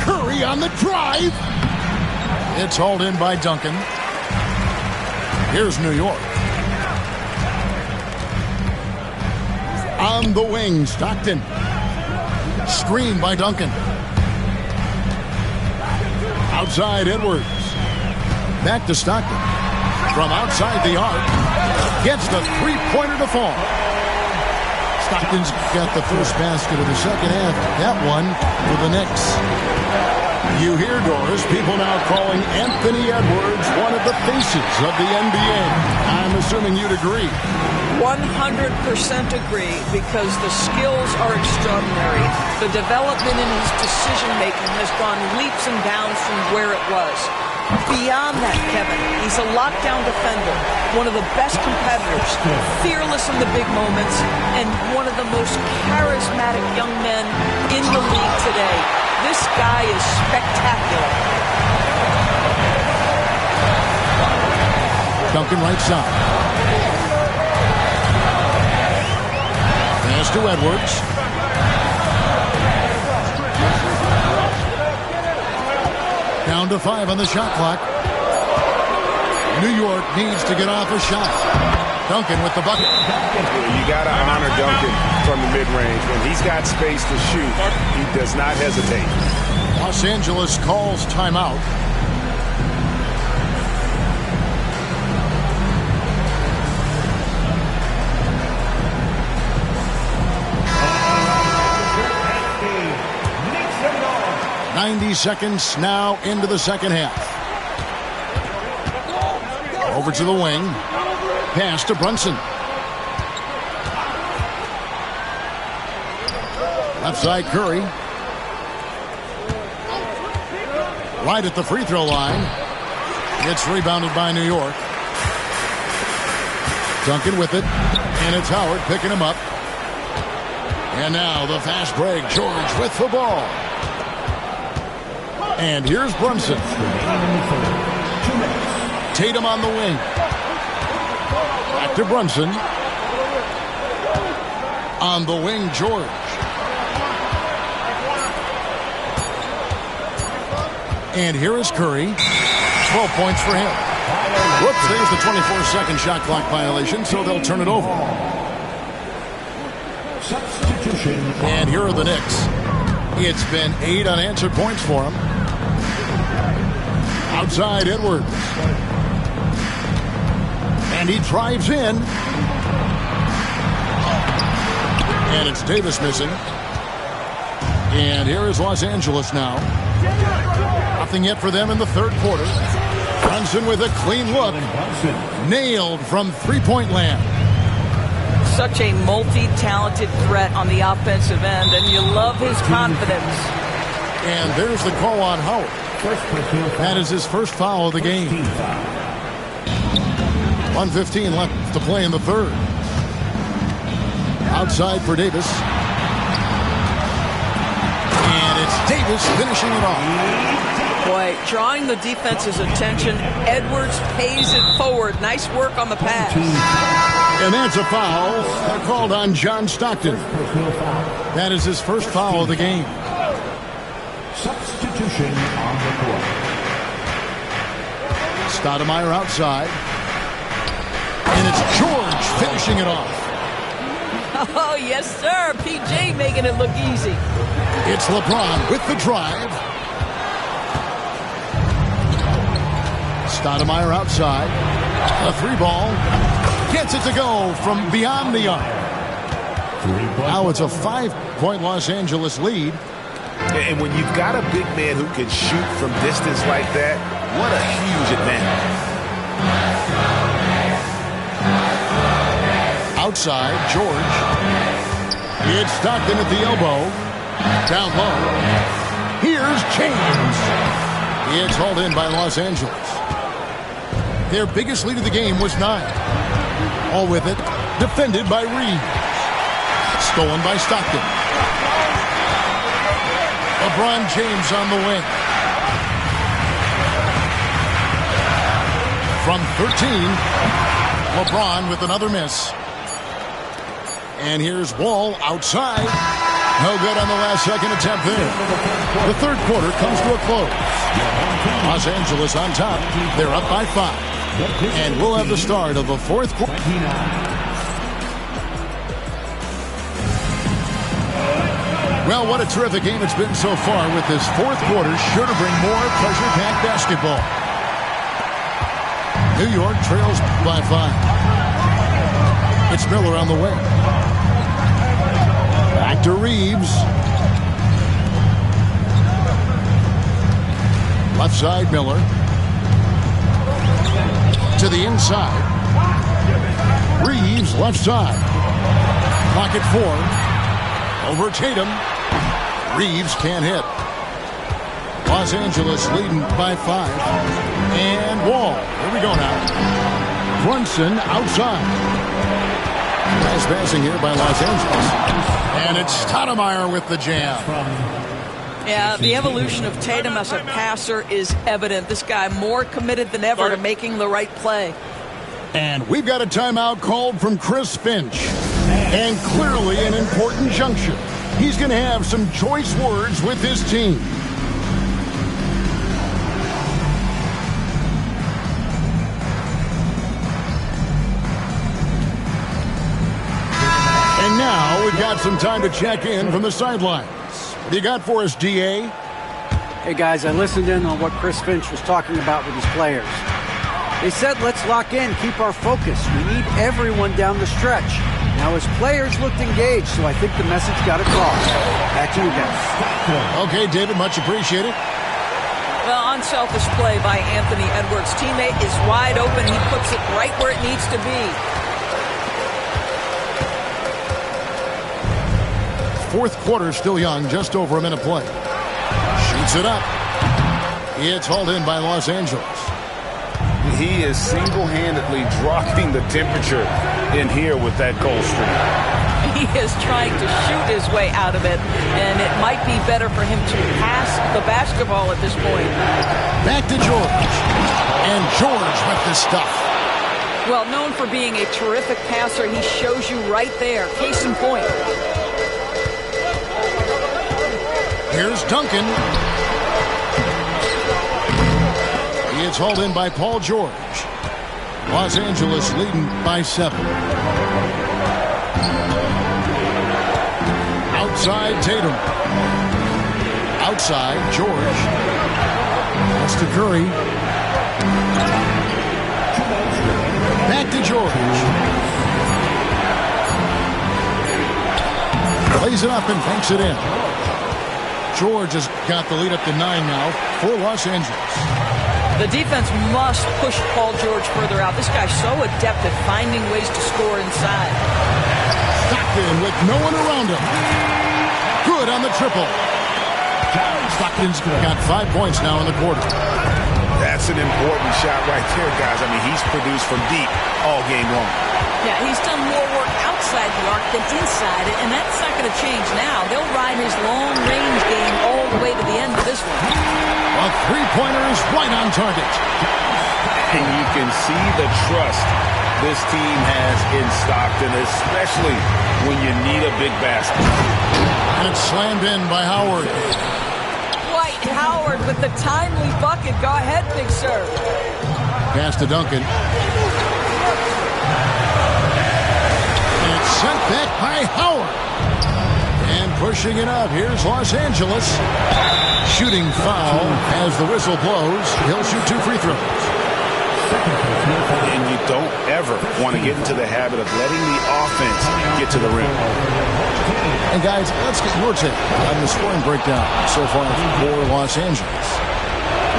D: Curry on the drive. It's hauled in by Duncan. Here's New York. On the wing, Stockton. Screen by Duncan. Outside, Edwards. Back to Stockton. From outside the arc. Gets the three-pointer to fall. Stockton's got the first basket of the second half. That one for the Knicks. You hear, Doris, people now calling Anthony Edwards one of the faces of the NBA. I'm assuming you'd agree.
K: 100% agree, because the skills are extraordinary. The development in his decision-making has gone leaps and bounds from where it was. Beyond that, Kevin, he's a lockdown defender, one of the best competitors, fearless in the big moments, and one of the most charismatic young men in the league today. This guy is spectacular.
D: Duncan right side. Pass to Edwards. Down to 5 on the shot clock. New York needs to get off a shot. Duncan with the bucket.
E: You got to honor Duncan from the mid-range. When he's got space to shoot, he does not hesitate.
D: Los Angeles calls timeout. .90 seconds now into the second half. Over to the wing. Pass to Brunson. Left side Curry. Right at the free throw line. It's rebounded by New York. Duncan with it. And it's Howard picking him up. And now the fast break. George with the ball. And here's Brunson. Tatum on the wing. Back to Brunson. On the wing, George. And here is Curry. 12 points for him. Whoops, there's the 24-second shot clock violation, so they'll turn it over.
H: Substitution.
D: And here are the Knicks. It's been 8 unanswered points for them. Outside Edwards. And he drives in. And it's Davis missing. And here is Los Angeles now. Nothing yet for them in the third quarter. Brunson with a clean look. Nailed from three-point land.
K: Such a multi-talented threat on the offensive end, and you love his confidence.
D: And there's the call on Howard. That is his first foul of the game. 1:15 left to play in the third. Outside for Davis. And it's Davis finishing it off.
K: Boy, drawing the defense's attention. Edwards pays it forward. Nice work on the pass.
D: And that's a foul called on John Stockton. That is his first foul of the game.
H: Substitution on the court.
D: Stoudemire outside. And it's George finishing it off.
K: Oh, yes, sir. PJ making it look easy.
D: It's LeBron with the drive. Stoudemire outside. A three ball. Gets it to go from beyond the arc. Now it's a 5-point Los Angeles lead.
E: And when you've got a big man who can shoot from distance like that, what a huge advantage.
D: Outside, George. It's Stockton at the elbow. Down low. Here's James. It's hauled in by Los Angeles. Their biggest lead of the game was 9. All with it. Defended by Reeves. Stolen by Stockton. LeBron James on the wing. From 13, LeBron with another miss. And here's Wall outside. No good on the last second attempt there. The third quarter comes to a close. Los Angeles on top. They're up by 5. And we'll have the start of the fourth quarter. Well, what a terrific game it's been so far with this fourth quarter. Sure to bring more pressure-packed basketball. New York trails by 5. It's Miller on the way. Back to Reeves. Left side, Miller. To the inside. Reeves, left side. Pocket 4. Over Tatum. Reeves can't hit. Los Angeles leading by 5. And Wall. Here we go now. Brunson outside. Nice passing here by Los Angeles. And it's Stoudemire with the jam.
K: Yeah, the evolution of Tatum as a passer is evident. This guy more committed than ever to making the right play.
D: And we've got a timeout called from Chris Finch. And clearly an important juncture. He's going to have some choice words with his team. And now we've got some time to check in from the sidelines. What do you got for us, D.A.?
I: Hey, guys, I listened in on what Chris Finch was talking about with his players. They said, let's lock in, keep our focus. We need everyone down the stretch. Now, his players looked engaged, so I think the message got across. Back to you guys.
D: Okay, David, much appreciated.
K: Well, unselfish play by Anthony Edwards. Teammate is wide open. He puts it right where it needs to be.
D: Fourth quarter still young, just over a minute play. Shoots it up. It's hauled in by Los Angeles.
E: He is single-handedly dropping the temperature in here with that cold streak.
K: He is trying to shoot his way out of it, and it might be better for him to pass the basketball at this point.
D: Back to George. And George with the stuff.
K: Well, known for being a terrific passer, he shows you right there. Case in point.
D: Here's Duncan. It's hauled in by Paul George. Los Angeles leading by 7. Outside Tatum. Outside George. That's to Curry. Back to George. Plays it up and banks it in. George has got the lead up to 9 now for Los Angeles.
K: The defense must push Paul George further out. This guy's so adept at finding ways to score inside.
D: Stockton with no one around him. Good on the triple. Stockton's got 5 points now in the quarter.
E: That's an important shot right there, guys. I mean, he's produced from deep all game long.
K: Yeah, he's done more work outside the arc than inside it, and that's not going to change now. They'll ride his long-range game all the way to the end of this one.
D: A three-pointer is right on target.
E: And you can see the trust this team has in Stockton, especially when you need a big basket.
D: And it's slammed in by Howard.
K: Dwight Howard with the timely bucket. Go ahead, Big Sir.
D: Pass to Duncan. And it's sent back by Howard. And pushing it up, here's Los Angeles. Shooting foul as the whistle blows. He'll shoot 2 free throws.
E: And you don't ever want to get into the habit of letting the offense get to the rim.
D: And guys, let's get your take on the scoring breakdown so far for Los Angeles.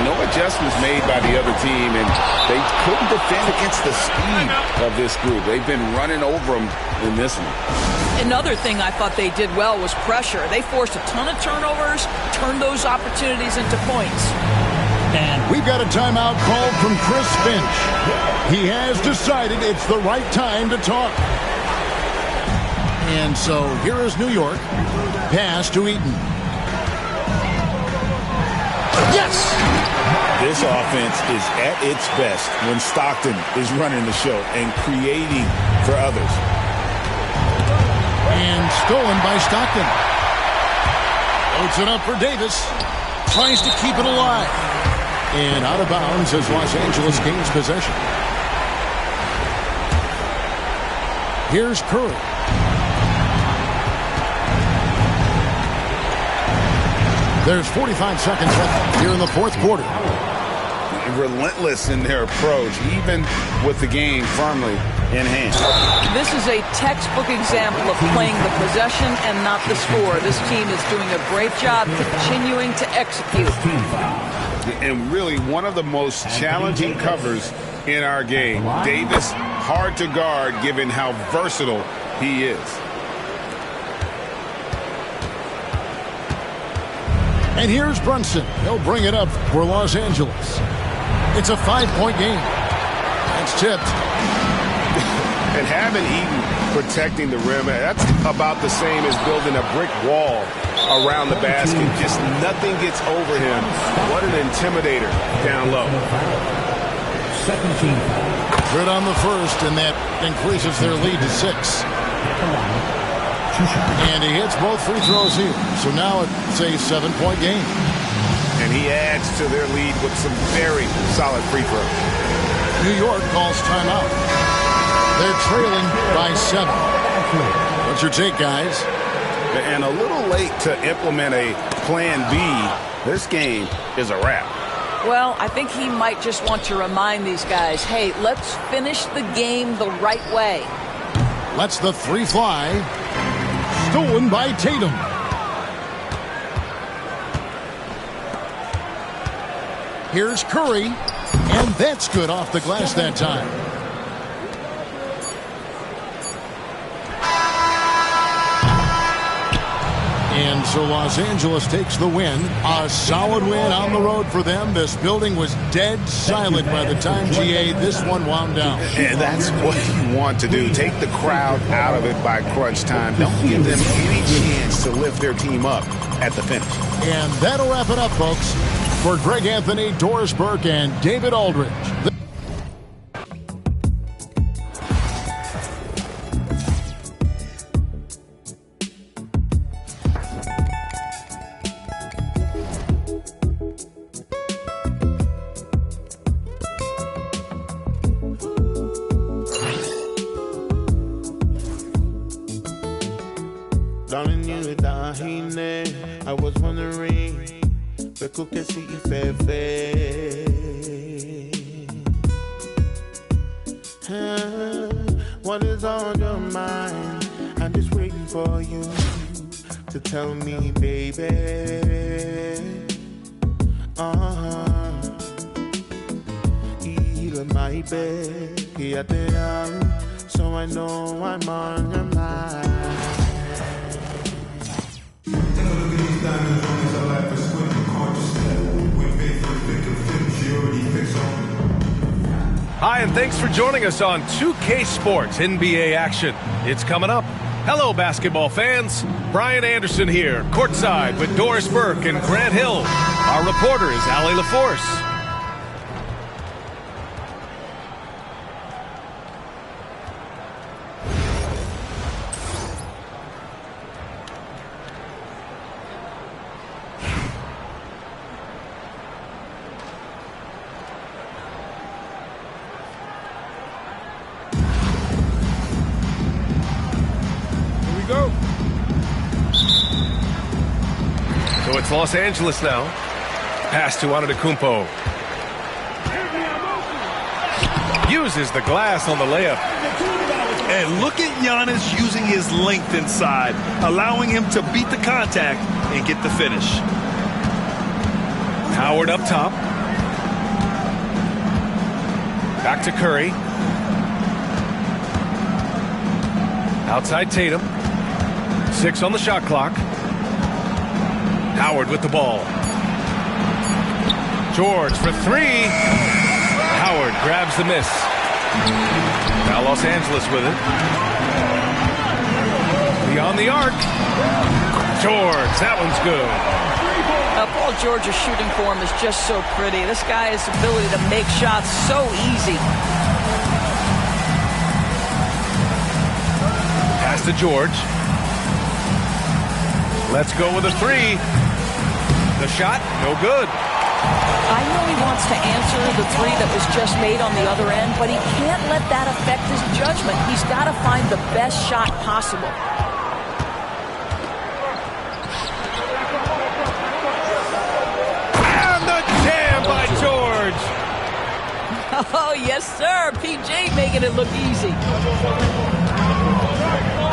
E: No adjustments made by the other team, and they couldn't defend against the speed of this group. They've been running over them in this one.
K: Another thing I thought they did well was pressure. They forced a ton of turnovers, turned those opportunities into points.
D: And we've got a timeout called from Chris Finch. He has decided it's the right time to talk. And so here is New York. Pass to Eaton. Yes!
E: This offense is at its best when Stockton is running the show and creating for others.
D: And stolen by Stockton. Loads it up for Davis. Tries to keep it alive. And out of bounds as Los Angeles gains possession. Here's Curry. There's 45 seconds left here in the fourth quarter.
E: Relentless in their approach, even with the game firmly in hand.
K: This is a textbook example of playing the possession and not the score. This team is doing a great job continuing to execute.
E: And really one of the most challenging covers in our game. Davis, hard to guard given how versatile he is.
D: And here's Brunson. He'll bring it up for Los Angeles. It's a 5-point game. It's tipped.
E: And having Eaton protecting the rim, that's about the same as building a brick wall around the basket. Just nothing gets over him. What an intimidator down low.
D: Good on the first, and that increases their lead to 6. And he hits both free throws here. So now it's a 7-point game.
E: And he adds to their lead with some very solid free throws.
D: New York calls timeout. They're trailing by 7. What's your take, guys?
E: And a little late to implement a plan B. This game is a wrap.
K: Well, I think he might just want to remind these guys, hey, let's finish the game the right way.
D: Lets the 3 fly. Stolen by Tatum. Here's Curry. And that's good off the glass that time. And so Los Angeles takes the win. A solid win on the road for them. This building was dead silent by the time, GA, this one wound down.
E: And that's what you want to do. Take the crowd out of it by crunch time. Don't give them any chance to lift their team up at the finish.
D: And that'll wrap it up, folks. For Greg Anthony, Doris Burke, and David Aldridge.
L: I was wondering, Beku que si fefe. What is on your mind? I'm just waiting for you to tell me, baby. Heal my bed, so I know I'm on your mind.
M: Hi, and thanks for joining us on 2K Sports NBA action. It's coming up. Hello, basketball fans. Brian Anderson here, courtside with Doris Burke and Grant Hill. Our reporter is Allie LaForce. So it's Los Angeles now. Pass to Antetokounmpo. Uses the glass on the layup.
N: And look at Giannis using his length inside, allowing him to beat the contact and get the finish.
M: Howard up top. Back to Curry. Outside Tatum. 6 on the shot clock. Howard with the ball. George for 3. Howard grabs the miss. Now Los Angeles with it. Beyond the arc. George, that one's good.
K: Paul George's shooting form is just so pretty. This guy has the ability to make shots so easy.
M: Pass to George. Let's go with a 3. The shot, no good.
K: I know he wants to answer the 3 that was just made on the other end, but he can't let that affect his judgment. He's got to find the best shot possible.
M: And the jam by George.
K: Oh, yes, sir. PJ making it look easy.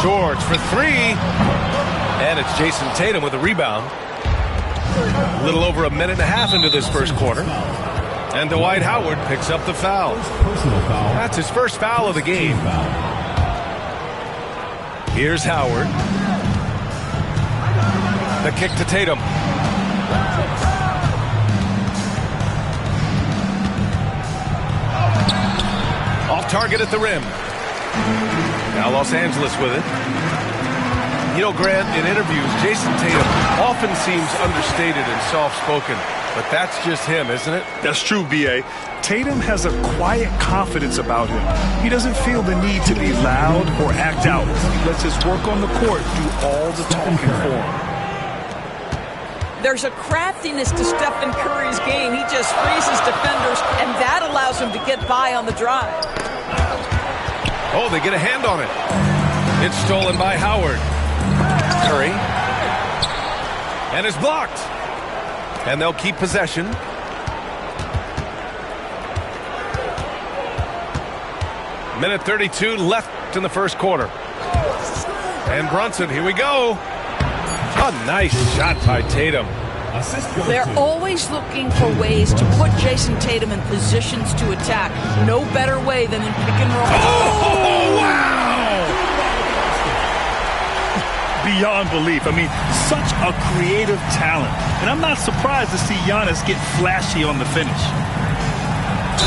M: George for 3. And it's Jason Tatum with a rebound. A little over a minute and a half into this first quarter. And Dwight Howard picks up the foul. That's his first foul of the game. Here's Howard. The kick to Tatum. Off target at the rim. Now Los Angeles with it. You know, Grant, in interviews, Jason Tatum often seems understated and soft-spoken, but that's just him, isn't it?
N: That's true, B.A. Tatum has a quiet confidence about him. He doesn't feel the need to be loud or act out. He lets his work on the court do all the talking for him.
K: There's a craftiness to Stephen Curry's game. He just freezes defenders, and that allows him to get by on the drive.
M: Oh, they get a hand on it. It's stolen by Howard. Curry. And it's blocked. And they'll keep possession. Minute 32 left in the first quarter. And Brunson, here we go. A nice shot by Tatum.
K: They're always looking for ways to put Jason Tatum in positions to attack. No better way than in pick and roll.
M: Oh, wow!
N: Beyond belief. I mean, such a creative talent. And I'm not surprised to see Giannis get flashy on the finish.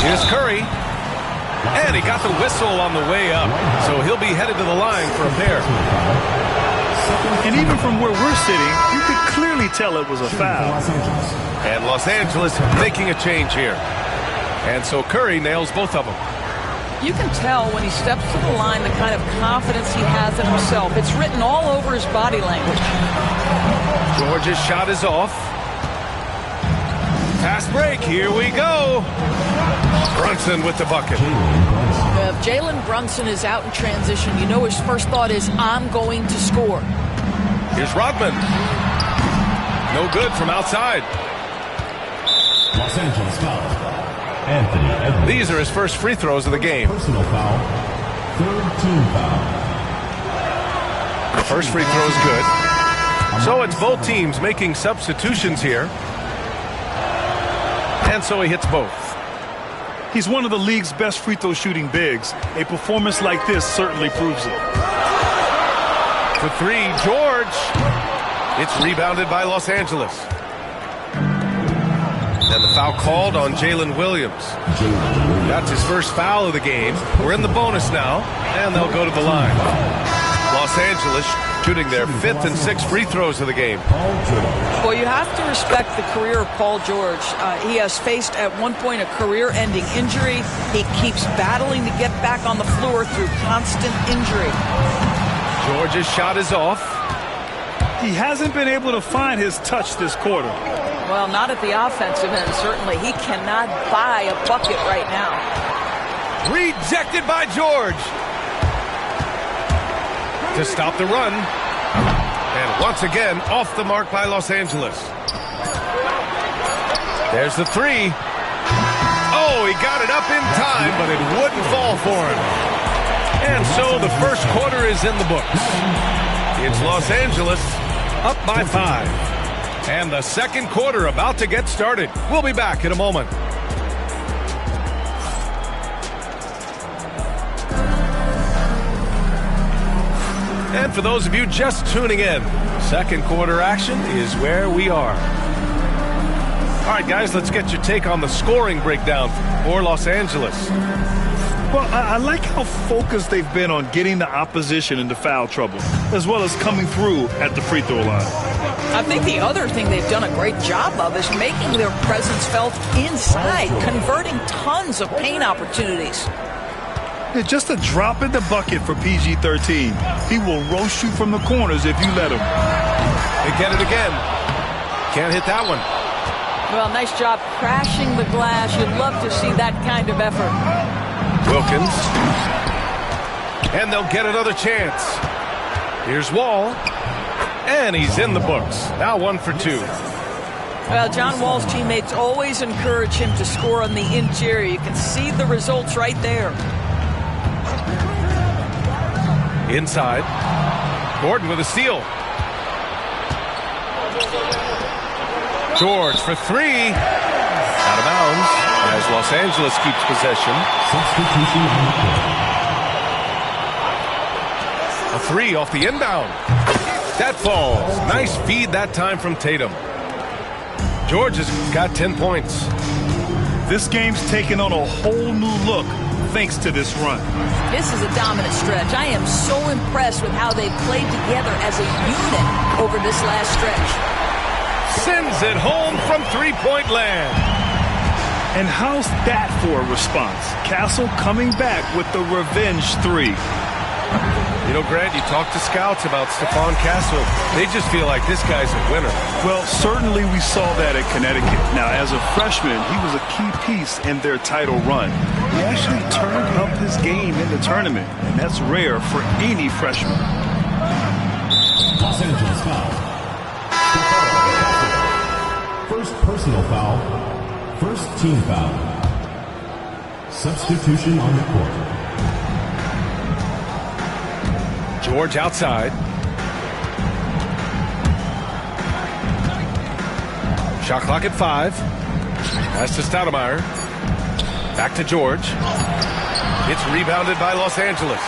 M: Here's Curry. And he got the whistle on the way up. So he'll be headed to the line for a pair.
N: And even from where we're sitting, you could clearly tell it was a foul.
M: And Los Angeles making a change here. And so Curry nails both of them.
K: You can tell when he steps to the line the kind of confidence he has in himself. It's written all over his body language.
M: George's shot is off. Fast break. Here we go. Brunson with the bucket.
K: If Jalen Brunson is out in transition, you know his first thought is, I'm going to score.
M: Here's Rodman. No good from outside.
H: Los Angeles foul. Anthony Edwards.
M: These are his first free throws of the game.
H: Personal foul. Third team foul.
M: The first free throw is good. So it's both teams making substitutions here. And so he hits both.
N: He's one of the league's best free throw shooting bigs. A performance like this certainly proves it.
M: For three, George. It's rebounded by Los Angeles. And the foul called on Jalen Williams. That's his first foul of the game. We're in the bonus now, and they'll go to the line. Los Angeles shooting their fifth and sixth free throws of the game.
K: Well, you have to respect the career of Paul George. He has faced at one point a career-ending injury. He keeps battling to get back on the floor through constant injury.
M: George's shot is off.
N: He hasn't been able to find his touch this quarter.
K: Well, not at the offensive end, certainly. He cannot buy a bucket right now.
M: Rejected by George. To stop the run. And once again, off the mark by Los Angeles. There's the three. Oh, he got it up in time, but it wouldn't fall for him. And so the first quarter is in the books. It's Los Angeles up by 5. And the second quarter about to get started. We'll be back in a moment. And for those of you just tuning in, second quarter action is where we are. All right, guys, let's get your take on the scoring breakdown for Los Angeles.
N: Well, I like how focused they've been on getting the opposition into foul trouble, as well as coming through at the free throw line.
K: I think the other thing they've done a great job of is making their presence felt inside, converting tons of paint opportunities.
N: Yeah, just a drop in the bucket for PG-13. He will roast you from the corners if you let him.
M: They get it again. Can't hit that one.
K: Well, nice job crashing the glass. You'd love to see that kind of effort.
M: Wilkins. And they'll get another chance. Here's Wall. And he's in the books. Now 1 for 2.
K: Well, John Wall's teammates always encourage him to score on the interior. You can see the results right there.
M: Inside. Gordon with a steal. George for 3. Out of bounds as Los Angeles keeps possession. A 3 off the inbound. That falls. Nice feed that time from Tatum. George has got 10 points.
N: This game's taken on a whole new look thanks to this run.
K: This is a dominant stretch. I am so impressed with how they played together as a unit over this last stretch.
M: Sends it home from three-point land.
N: And how's that for a response? Castle coming back with the revenge three.
M: You know, Grant, you talk to scouts about Stephon Castle. They just feel like this guy's a winner.
N: Well, certainly we saw that at Connecticut. Now, as a freshman, he was a key piece in their title run. He actually turned up his game in the tournament, and that's rare for any freshman.
H: Los Angeles foul. First personal foul. First team foul. Substitution on the court.
M: George outside. Shot clock at 5. Pass to Stoudemire. Back to George. It's rebounded by Los Angeles.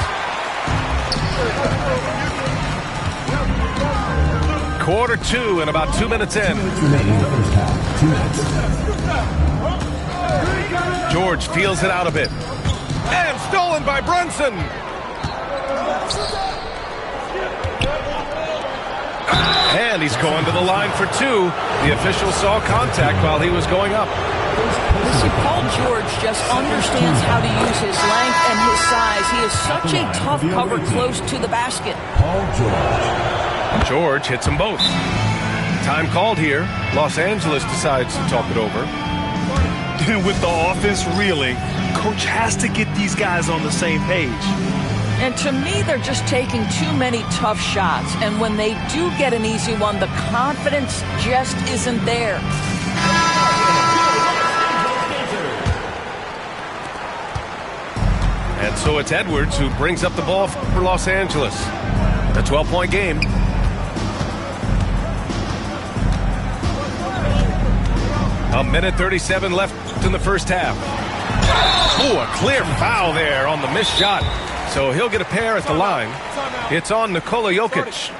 M: Quarter 2 and about 2 minutes in.
H: 2 minutes remaining in the first half. 2 minutes.
M: George feels it out a bit. And stolen by Brunson. And he's going to the line for 2. The official saw contact while he was going up.
K: Listen, Paul George just understands how to use his length and his size. He is such a tough cover close to the basket.
H: Paul George.
M: George hits them both. Time called here. Los Angeles decides to talk it over.
N: With the offense reeling, coach has to get these guys on the same page.
K: And to me, they're just taking too many tough shots. And when they do get an easy one, the confidence just isn't there.
M: And so it's Edwards who brings up the ball for Los Angeles. A 12-point game. A minute 37 left in the first half. Oh, a clear foul there on the missed shot. So he'll get a pair at the line. It's on Nikola Jokic.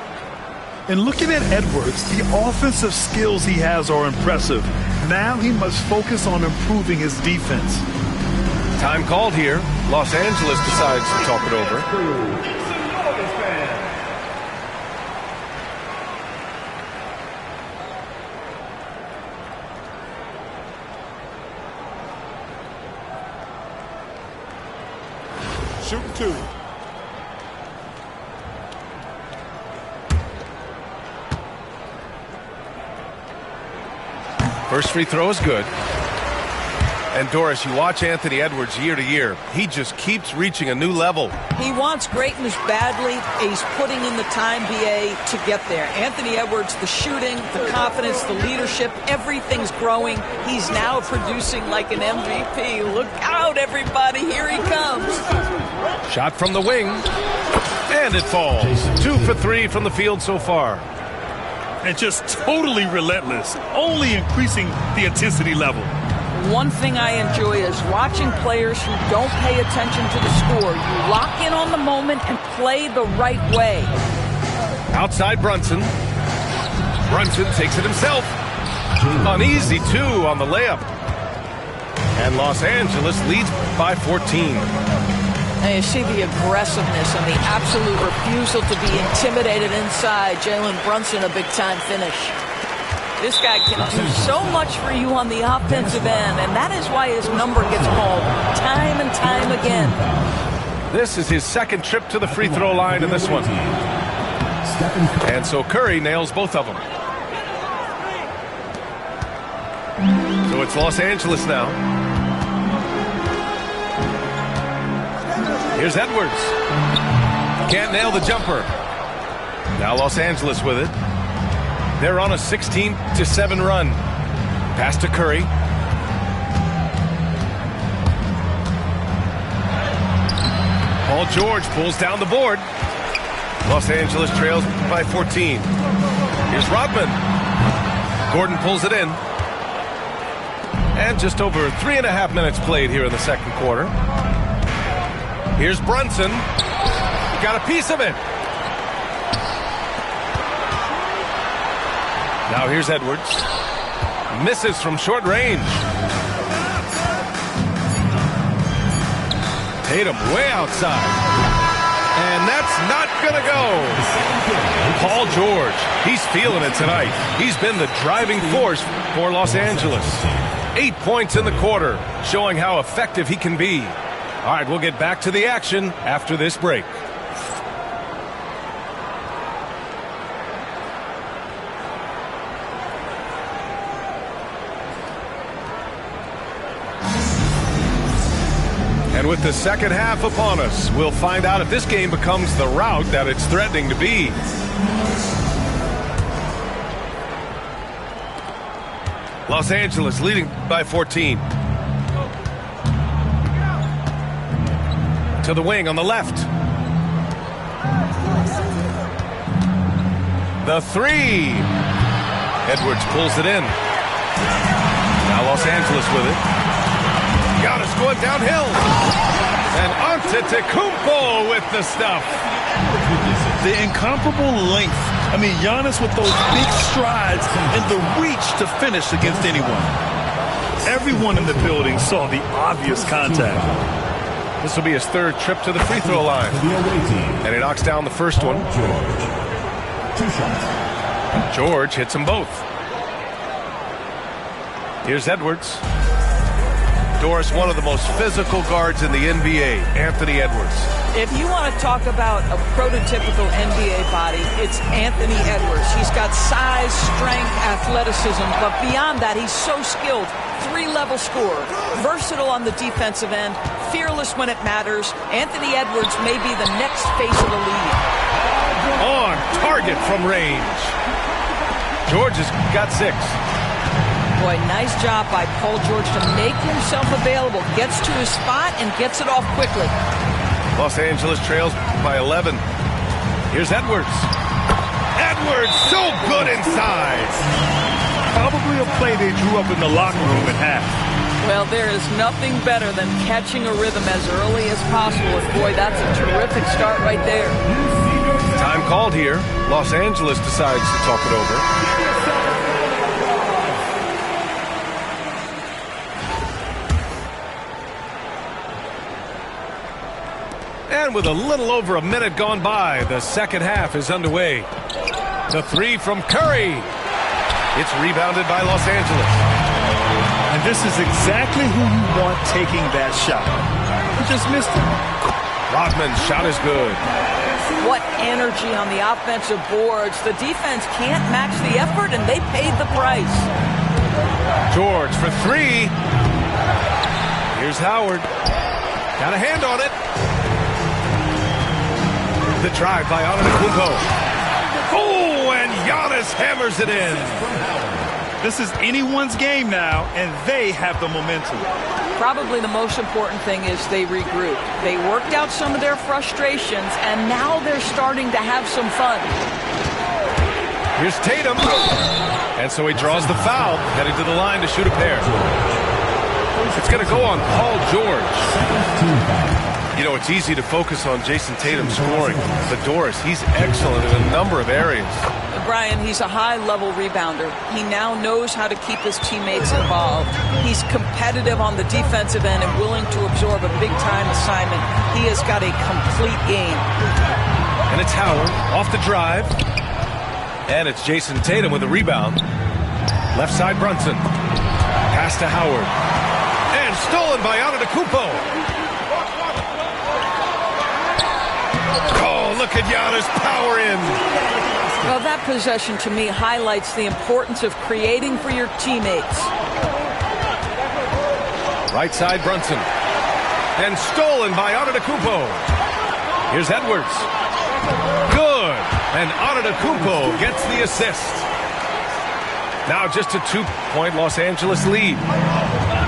N: And looking at Edwards, the offensive skills he has are impressive. Now he must focus on improving his defense.
M: Time called here. Los Angeles decides to talk it over.
L: Shooting 2.
M: First free throw is good. And Doris, you watch Anthony Edwards year to year. He just keeps reaching a new level.
K: He wants greatness badly. He's putting in the time, BA, to get there. Anthony Edwards, the shooting, the confidence, the leadership, everything's growing. He's now producing like an MVP. Look out, everybody. Here he comes.
M: Shot from the wing. And it falls. 2 for 3 from the field so far.
N: And just totally relentless, only increasing the intensity level.
K: One thing I enjoy is watching players who don't pay attention to the score. You lock in on the moment and play the right way.
M: Outside Brunson. Brunson takes it himself. An easy 2 on the layup. And Los Angeles leads by 14.
K: And you see the aggressiveness and the absolute refusal to be intimidated inside. Jalen Brunson, a big-time finish. This guy can do so much for you on the offensive end, and that is why his number gets called time and time again.
M: This is his second trip to the free throw line in this one. And so Curry nails both of them. So it's Los Angeles now. Here's Edwards. Can't nail the jumper. Now Los Angeles with it. They're on a 16-7 run. Pass to Curry. Paul George pulls down the board. Los Angeles trails by 14. Here's Rodman. Gordon pulls it in. And just over 3.5 minutes played here in the second quarter. Here's Brunson. Got a piece of it. Now here's Edwards. Misses from short range. Tatum way outside. And that's not going to go. Paul George, he's feeling it tonight. He's been the driving force for Los Angeles. 8 points in the quarter, showing how effective he can be. All right, we'll get back to the action after this break. And with the second half upon us, we'll find out if this game becomes the rout that it's threatening to be. Los Angeles leading by 14. To the wing on the left. The three. Edwards pulls it in. Now Los Angeles with it. Giannis going downhill. And Antetokounmpo with the stuff.
N: The incomparable length. I mean, Giannis with those big strides and the reach to finish against anyone. Everyone in the building saw the obvious contact.
M: This will be his third trip to the free throw line. And he knocks down the first one. George hits them both. Here's Edwards. Doris, one of the most physical guards in the NBA, Anthony Edwards.
K: If you want to talk about a prototypical NBA body, it's Anthony Edwards. He's got size, strength, athleticism, but beyond that, he's so skilled. Three-level scorer, versatile on the defensive end, fearless when it matters. Anthony Edwards may be the next face of the league.
M: On target from range. George has got 6.
K: Boy, nice job by Paul George to make himself available. Gets to his spot and gets it off quickly.
M: Los Angeles trails by 11. Here's Edwards. Edwards, so good inside.
N: Probably a play they drew up in the locker room at half.
K: Well, there is nothing better than catching a rhythm as early as possible. And boy, that's a terrific start right there.
M: Time called here. Los Angeles decides to talk it over. And with a little over a minute gone by, the second half is underway. The three from Curry. It's rebounded by Los Angeles.
N: And this is exactly who you want taking that shot. He just missed it.
M: Rodman's shot is good.
K: What energy on the offensive boards. The defense can't match the effort, and they paid the price.
M: George for 3. Here's Howard. Got a hand on it. The drive by Antetokounmpo. Oh, and Giannis hammers it in.
N: This is anyone's game now, and they have the momentum.
K: Probably the most important thing is they regrouped. They worked out some of their frustrations, and now they're starting to have some fun.
M: Here's Tatum. And so he draws the foul, heading to the line to shoot a pair. It's going to go on Paul George. You know, it's easy to focus on Jason Tatum scoring, but Doris, he's excellent in a number of areas.
K: Brian, he's a high-level rebounder. He now knows how to keep his teammates involved. He's competitive on the defensive end and willing to absorb a big-time assignment. He has got a complete game.
M: And it's Howard off the drive. And it's Jason Tatum with a rebound. Left side Brunson. Pass to Howard. And stolen by Antetokounmpo. Oh, look at Giannis power in.
K: Well, that possession to me highlights the importance of creating for your teammates.
M: Right side Brunson. And stolen by Antetokounmpo. Here's Edwards. Good. And Antetokounmpo gets the assist. Now just a 2-point Los Angeles lead.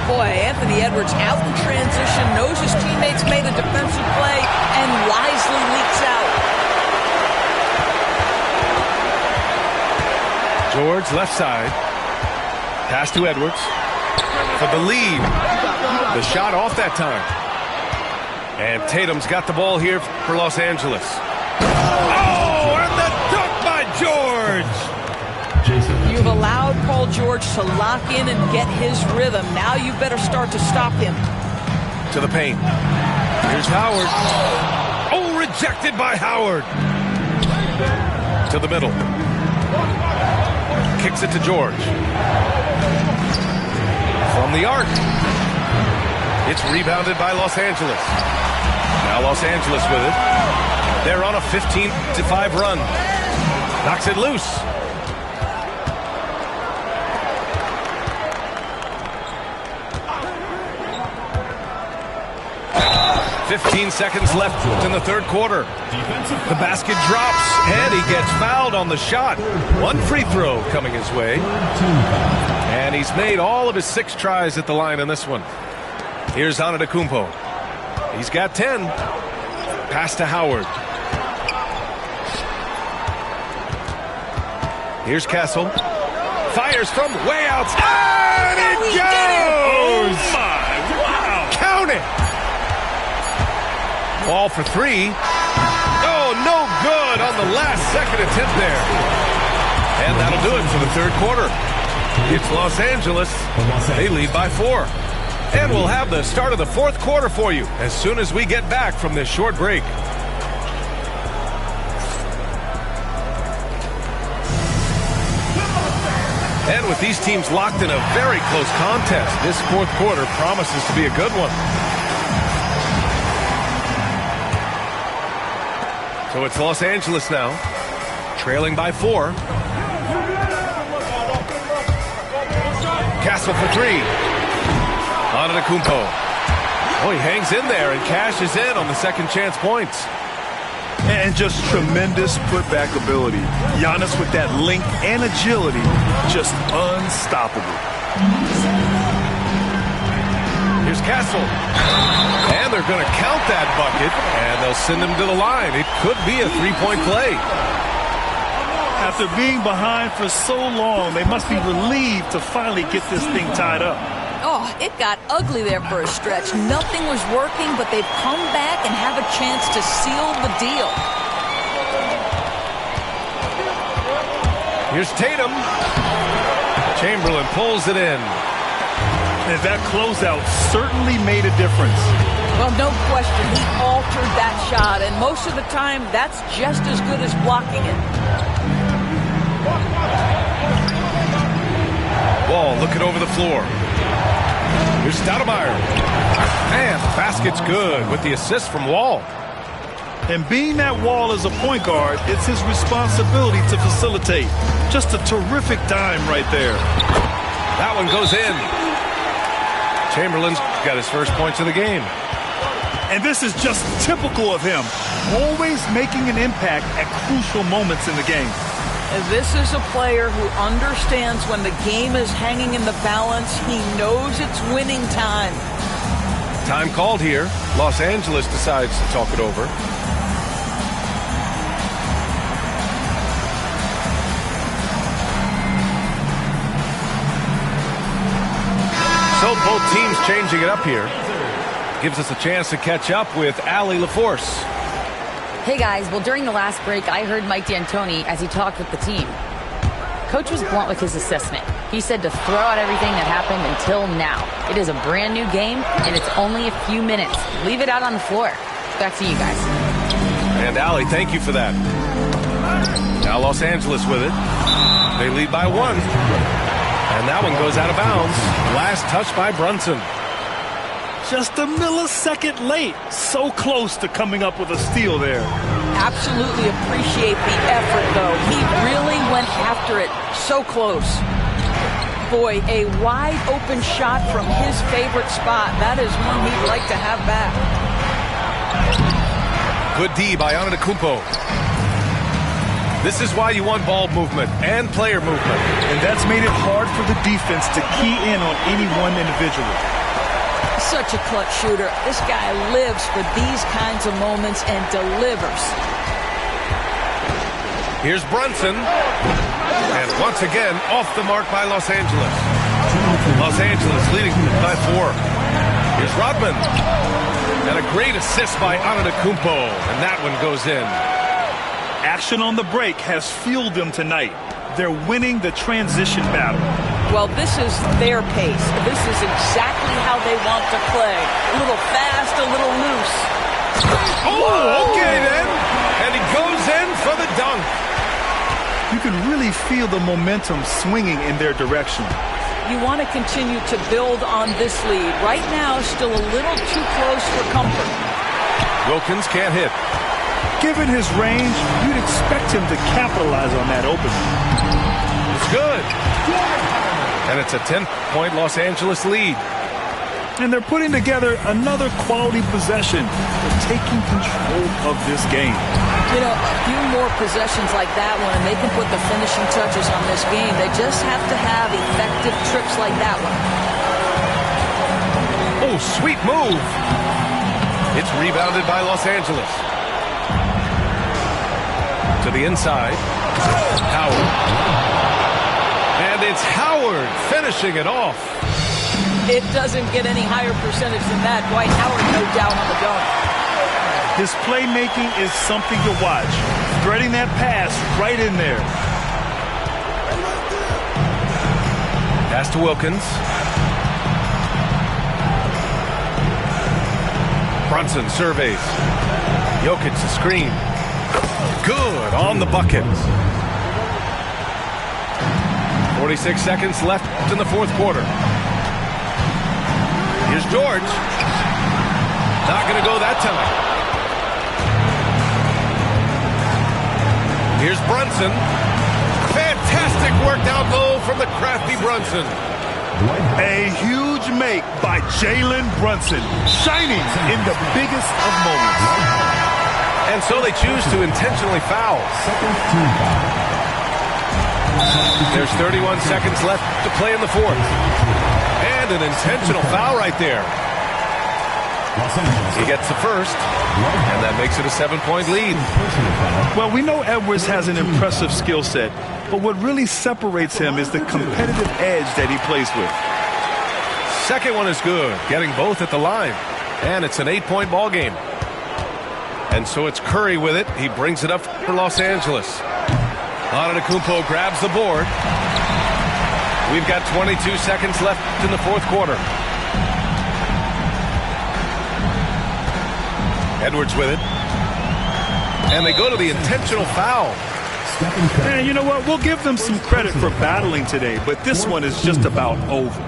K: Boy, Anthony Edwards out in transition, knows his teammates made a defensive play, and wisely leaks out.
M: George, left side. Pass to Edwards. For the lead. The shot off that time. And Tatum's got the ball here for Los Angeles. Oh, and the dunk by George!
K: You've allowed Paul George to lock in and get his rhythm. Now you better start to stop him.
M: To the paint. Here's Howard. Oh, rejected by Howard. To the middle. Kicks it to George. From the arc. It's rebounded by Los Angeles. Now Los Angeles with it. They're on a 15-5 run. Knocks it loose. "15 seconds left in the third quarter. The basket drops, and he gets fouled on the shot. One free throw coming his way. And he's made all of his 6 tries at the line in this one. Here's Antetokounmpo. He's got 10. Pass to Howard. Here's Kessel. Fires from way outside. And it goes!
N: Oh my, wow!
M: Count it! Ball for 3. Oh, no good on the last second attempt there. And that'll do it for the third quarter. It's Los Angeles. They lead by 4. And we'll have the start of the fourth quarter for you as soon as we get back from this short break. And with these teams locked in a very close contest, this fourth quarter promises to be a good one. So it's Los Angeles now, trailing by 4. Castle for 3. Antetokounmpo. Oh, he hangs in there and cashes in on the second chance points.
N: And just tremendous putback ability. Giannis with that length and agility, just unstoppable.
M: Here's Castle. And they're going to count that bucket, and they'll send him to the line. It could be a three-point play.
N: After being behind for so long, they must be relieved to finally get this thing tied up.
K: Oh, it got ugly there for a stretch. Nothing was working, but they've come back and have a chance to seal the deal.
M: Here's Tatum. Chamberlain pulls it in.
N: And that closeout certainly made a difference.
K: Well, no question, he altered that shot, and most of the time, that's just as good as blocking it.
M: Wall looking over the floor. Here's Stoudemire. And the basket's good with the assist from Wall.
N: And being that Wall is a point guard, it's his responsibility to facilitate. Just a terrific dime right there.
M: That one goes in. Chamberlain's got his first points of the game.
N: And this is just typical of him. Always making an impact at crucial moments in the game.
K: And this is a player who understands when the game is hanging in the balance. He knows it's winning time.
M: Time called here. Los Angeles decides to talk it over. So both teams changing it up here. Gives us a chance to catch up with Allie LaForce.
O: Hey guys, well during the last break I heard Mike D'Antoni as he talked with the team. Coach was blunt with his assessment. He said to throw out everything that happened until now. It is a brand new game and it's only a few minutes. Leave it out on the floor. Back to you guys.
M: And Allie, thank you for that. Now Los Angeles with it. They lead by 1. And that one goes out of bounds. Last touch by Brunson.
N: Just a millisecond late. So close to coming up with a steal there.
K: Absolutely appreciate the effort, though. He really went after it. So close. Boy, a wide open shot from his favorite spot. That is one he'd like to have back.
M: Good D by Antetokounmpo. This is why you want ball movement and player movement.
N: And that's made it hard for the defense to key in on any one individual.
K: Such a clutch shooter. This guy lives for these kinds of moments and delivers.
M: Here's Brunson. And once again, off the mark by Los Angeles. Los Angeles leading by 4. Here's Rodman. And a great assist by Antetokounmpo. And that one goes in.
N: Action on the break has fueled them tonight. They're winning the transition battle.
K: Well, this is their pace. This is exactly how they want to play. A little fast, a little loose.
M: Oh, okay then. And he goes in for the dunk.
N: You can really feel the momentum swinging in their direction.
K: You want to continue to build on this lead. Right now, still a little too close for comfort.
M: Wilkins can't hit.
N: Given his range, you'd expect him to capitalize on that opening.
M: It's good. And it's a 10-point Los Angeles lead.
N: And they're putting together another quality possession for taking control of this game.
K: You know, a few more possessions like that one, and they can put the finishing touches on this game. They just have to have effective trips like that one.
M: Oh, sweet move. It's rebounded by Los Angeles. To the inside. Howard. And it's Howard finishing it off.
K: It doesn't get any higher percentage than that. Dwight Howard, no doubt, on the dunk.
N: His playmaking is something to watch. Threading that pass right in there.
M: Pass to Wilkins. Brunson surveys. Jokic the screen. Good on the bucket. 46 seconds left in the fourth quarter. Here's George. Not going to go that time. Here's Brunson. Fantastic work down low from the crafty Brunson.
N: A huge make by Jalen Brunson, shining in the biggest of moments.
M: And so they choose to intentionally foul. There's 31 seconds left to play in the fourth. And an intentional foul right there. He gets the first, and that makes it a 7-point lead.
N: Well, we know Edwards has an impressive skill set, but what really separates him is the competitive edge that he plays with.
M: Second one is good, getting both at the line. And it's an 8-point ball game. And so it's Curry with it. He brings it up for Los Angeles. Antetokounmpo grabs the board. We've got 22 seconds left in the fourth quarter. Edwards with it. And they go to the intentional foul.
N: And you know what? We'll give them some credit for battling today, but this one is just about over.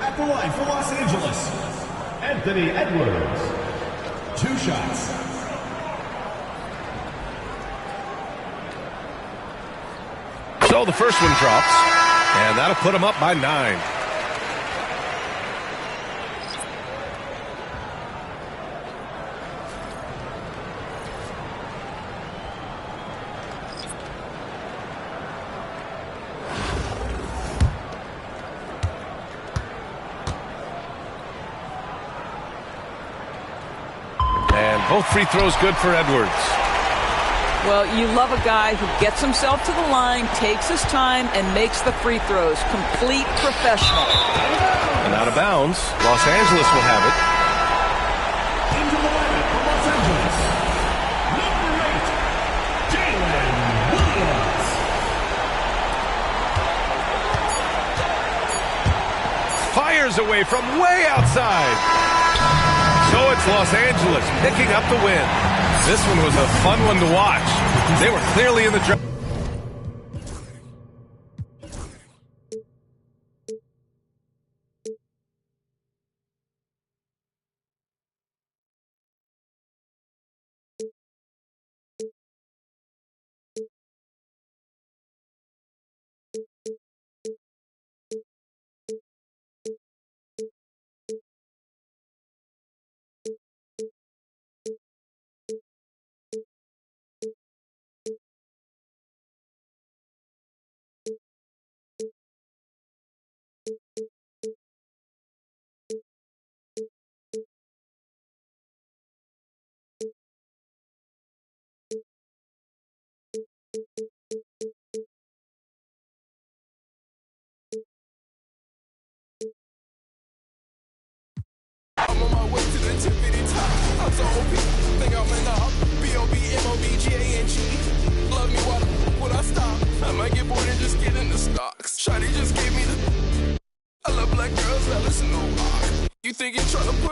H: At the line for Los Angeles, Anthony Edwards. 2 shots.
M: So the first one drops, and that'll put them up by 9. And both free throws good for Edwards.
K: Well, you love a guy who gets himself to the line, takes his time, and makes the free throws. Complete professional.
M: And out of bounds, Los Angeles will have it.
H: Into the lineup for Los Angeles, number 8, Jalen Williams.
M: Fires away from way outside. So it's Los Angeles picking up the win. This one was a fun one to watch. They were clearly in the drive.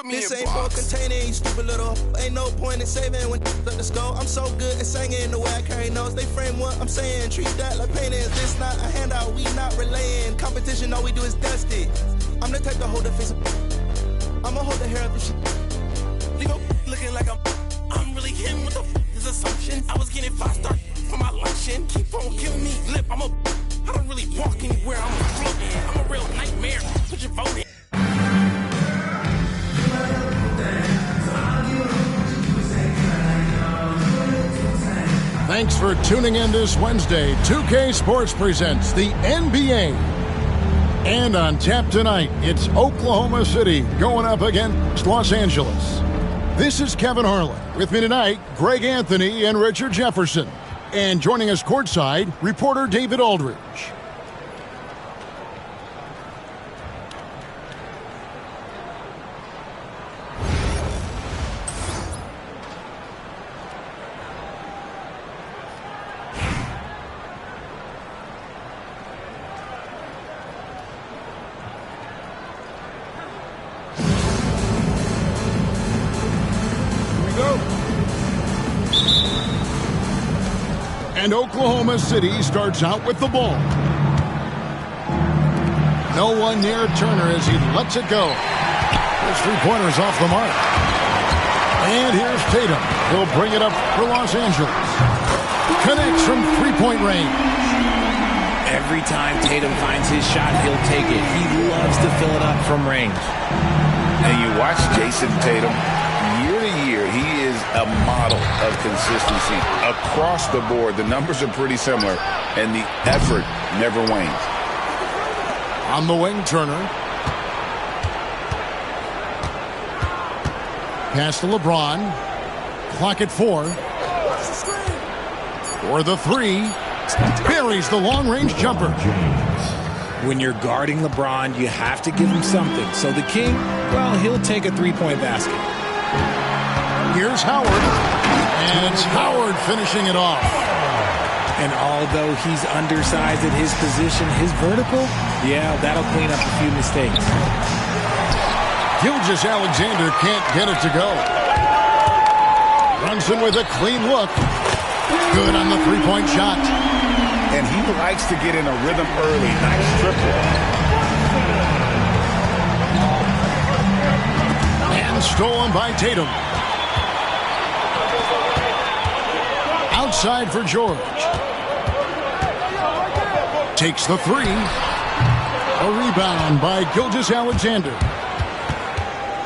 J: This ain't for containing, you stupid little. Ain't no point in saving when let the score. I'm so good at singing the way I carry notes. They frame what I'm saying, treat that like painting. This not a handout, we not relaying. Competition, all we do is dust it. I'm the type to hold the face. I'ma hold the hair up and shit. Leave up looking like I'm really him with the his assumption. I was getting 5-star for my luncheon. Keep on giving me lip. I don't really walk anywhere. I'm floating. I'm a real nightmare. Put your vote in.
D: Thanks for tuning in this Wednesday. 2K Sports presents the NBA. And on tap tonight, it's Oklahoma City going up against Los Angeles. This is Kevin Harlan. With me tonight, Greg Anthony and Richard Jefferson. And joining us courtside, reporter David Aldridge. And Oklahoma City starts out with the ball. No one near Turner as he lets it go. His three-pointer's off the mark. And here's Tatum. He'll bring it up for Los Angeles. Connects from three-point range.
P: Every time Tatum finds his shot, he'll take it. He loves to fill it up from range.
F: And you watch Jason Tatum. Year to year, he is a model of consistency across the board. The numbers are pretty similar, and the effort never wanes.
D: On the wing, Turner. Pass to LeBron. Clock at 4. For the three. Buries the long-range jumper.
P: When you're guarding LeBron, you have to give him something. So the King, well, he'll take a three-point basket.
D: Here's Howard, and it's Howard finishing it off.
P: And although he's undersized at his position, his vertical, yeah, that'll clean up a few mistakes.
D: Gilgeous-Alexander can't get it to go. Brunson with a clean look. Good on the three-point shot.
F: And he likes to get in a rhythm early. Nice triple.
D: And stolen by Tatum. Outside for George. Takes the three. A rebound by Gilgeous-Alexander.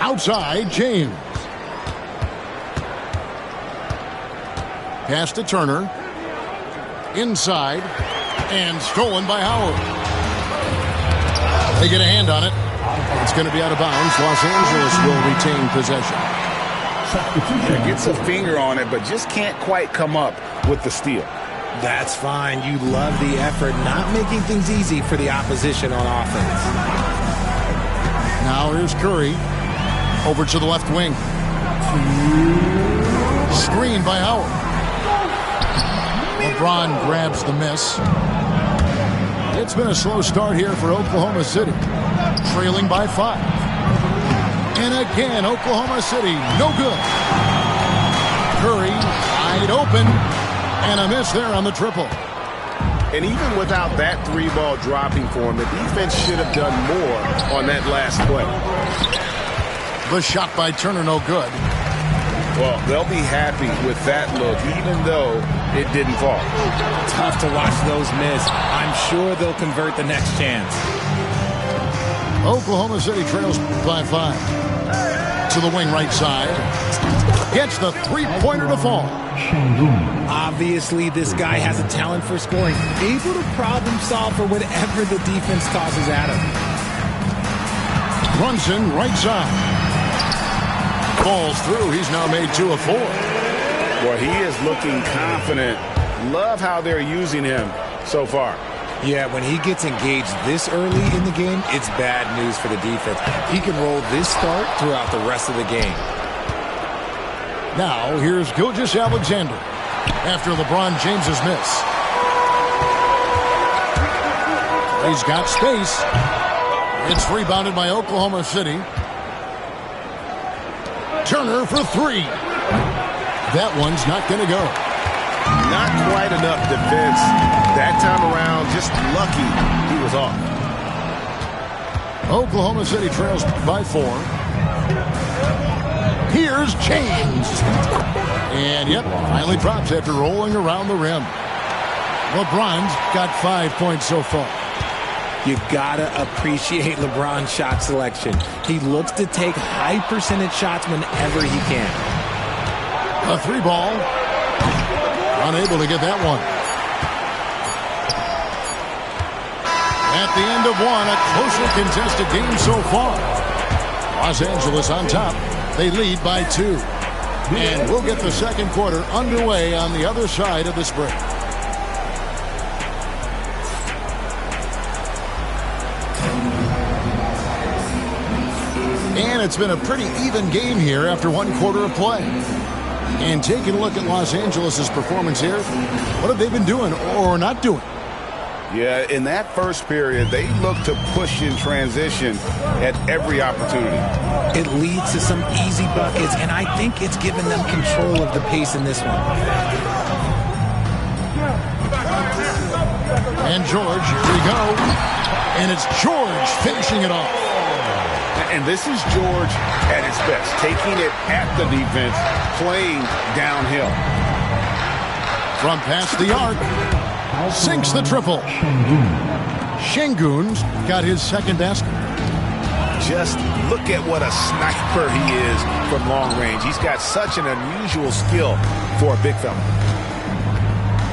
D: Outside, James. Pass to Turner. Inside. And stolen by Howard. They get a hand on it. It's going to be out of bounds. Los Angeles will retain possession.
F: Yeah, gets a finger on it, but just can't quite come up with the steal.
P: That's fine. You love the effort, not making things easy for the opposition on offense.
D: Now here's Curry. Over to the left wing. Screen by Howard. LeBron grabs the miss. It's been a slow start here for Oklahoma City. Trailing by 5. And again, Oklahoma City, no good. Curry, wide open, and a miss there on the triple.
E: And even without that three ball dropping for him, the defense should have done more on that last play.
D: The shot by Turner, no good.
F: Well, they'll be happy with that look, even though it didn't fall.
P: Tough to watch those miss. I'm sure they'll convert the next chance.
D: Oklahoma City trails by 5. To the wing right side. Gets the three-pointer to fall.
P: Obviously, this guy has a talent for scoring. Able to problem solve for whatever the defense tosses at him.
D: Brunson, right side. Falls through. He's now made 2 of 4.
F: Well, he is looking confident. Love how they're using him so far.
P: Yeah, when he gets engaged this early in the game, it's bad news for the defense. He can roll this start throughout the rest of the game.
D: Now, here's Gilgeous-Alexander after LeBron James's miss. He's got space. It's rebounded by Oklahoma City. Turner for three. That one's not going to go.
E: Not quite enough defense that time around. Just lucky he was off.
D: Oklahoma City trails by 4. Here's James. And, yep, finally drops after rolling around the rim. LeBron's got 5 points so far.
P: You gotta appreciate LeBron's shot selection. He looks to take high percentage shots whenever he can.
D: A 3 ball. Unable to get that one. At the end of one, a closely contested game so far. Los Angeles on top. They lead by 2. And we'll get the second quarter underway on the other side of this break. And it's been a pretty even game here after 1 quarter of play. And taking a look at Los Angeles' performance here, what have they been doing or not doing?
F: Yeah, in that first period, they looked to push in transition at every opportunity.
P: It leads to some easy buckets, and I think it's given them control of the pace in this one.
D: And George, here we go. And it's George finishing it off.
F: And this is George at his best, taking it at the defense, playing downhill.
D: From past the arc, sinks the triple. Şengün's got his second basket.
F: Just look at what a sniper he is from long range. He's got such an unusual skill for a big fella.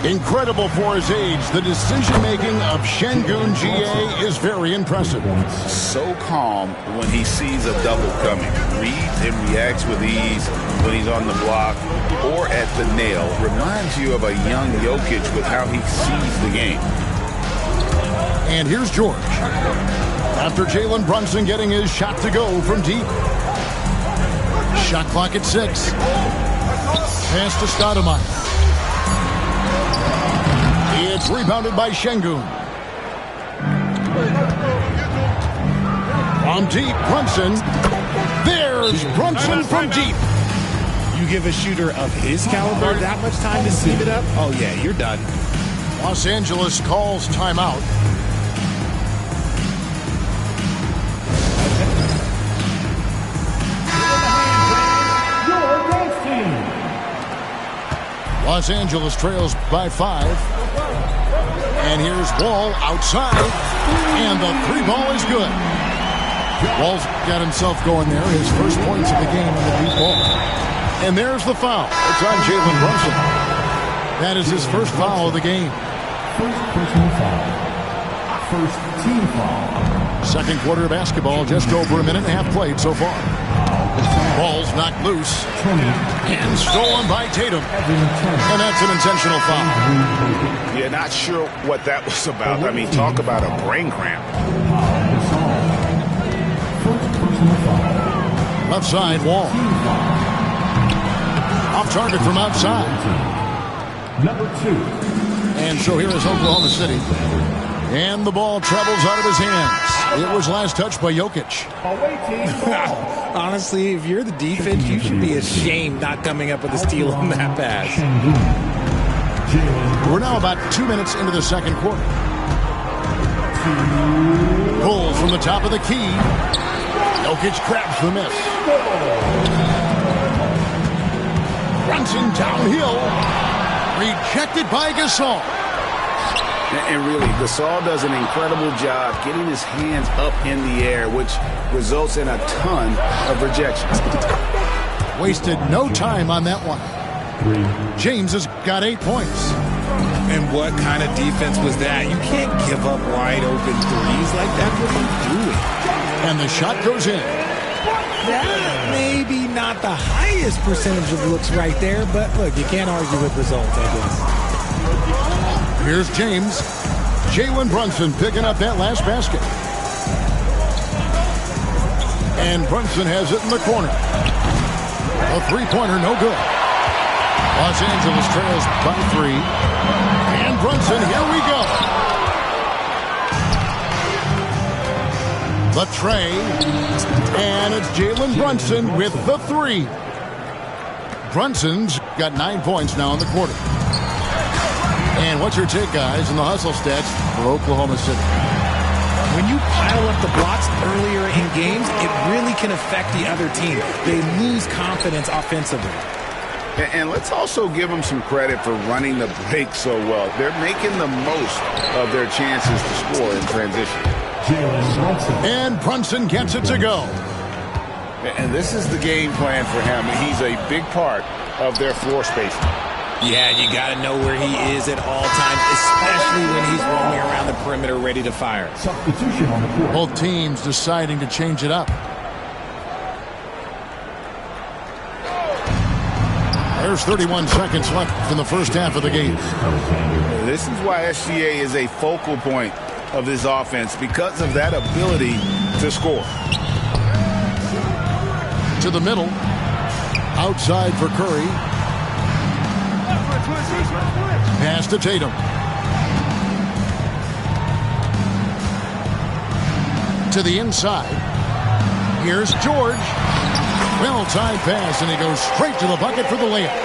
D: Incredible for his age. The decision-making of Şengün GA is very impressive.
F: So calm when he sees a double coming. Reads and reacts with ease when he's on the block or at the nail. Reminds you of a young Jokic with how he sees the game.
D: And here's George. After Jalen Brunson getting his shot to go from deep. Shot clock at 6. Pass to Stoudemire. It's rebounded by Şengün. From deep, Brunson. There's Brunson from deep.
P: You give a shooter of his caliber that much time to speed it up? Oh, yeah, you're done.
D: Los Angeles calls timeout. Los Angeles trails by 5. And here's Wall outside. And the 3 ball is good. Wall's got himself going there. His first points of the game on the deep ball. And there's the foul. It's on Jalen Brunson. That is his first foul of the game.
H: First personal foul. First team foul.
D: Second quarter of basketball, just over a minute and a half played so far. Ball's knocked loose. And stolen by Tatum. And that's an intentional foul.
F: Yeah, not sure what that was about. I mean, talk about a brain cramp.
D: Left side, Wall. Off target from outside.
H: Number 2.
D: And so here is Oklahoma City. And the ball travels out of his hands. It was last touched by Jokic.
P: Honestly, if you're the defense, you should be ashamed not coming up with a steal on that pass.
D: We're now about 2 minutes into the second quarter. Pulls from the top of the key. Jokic grabs the miss. Brunson downhill. Rejected by Gasol.
F: And really, Gasol does an incredible job getting his hands up in the air, which results in a ton of rejections.
D: Wasted no time on that one. James has got 8 points.
P: And what kind of defense was that? You can't give up wide open threes like that. What are you doing?
D: And the shot goes in.
P: That maybe not the highest percentage of looks right there, but look, you can't argue with results, I guess.
D: Here's James. Jalen Brunson picking up that last basket. And Brunson has it in the corner. A three-pointer, no good. Los Angeles trails by 3. And Brunson, here we go. The tray. And it's Jalen Brunson with the three. Brunson's got 9 points now in the quarter. And what's your take, guys, in the hustle stats for Oklahoma City?
P: When you pile up the blocks earlier in games, it really can affect the other team. They lose confidence offensively.
F: And let's also give them some credit for running the break so well. They're making the most of their chances to score in transition.
D: And Brunson gets it to go.
F: And this is the game plan for him. He's a big part of their floor spacing.
P: Yeah, you got to know where he is at all times, especially when he's roaming around the perimeter ready to fire.
D: Substitution on the court. Both teams deciding to change it up. There's 31 seconds left in the first half of the game.
F: This is why SGA is a focal point of this offense, because of that ability to score.
D: To the middle. Outside for Curry. Pass to Tatum. To the inside. Here's George. Well-timed pass, and he goes straight to the bucket for the layup.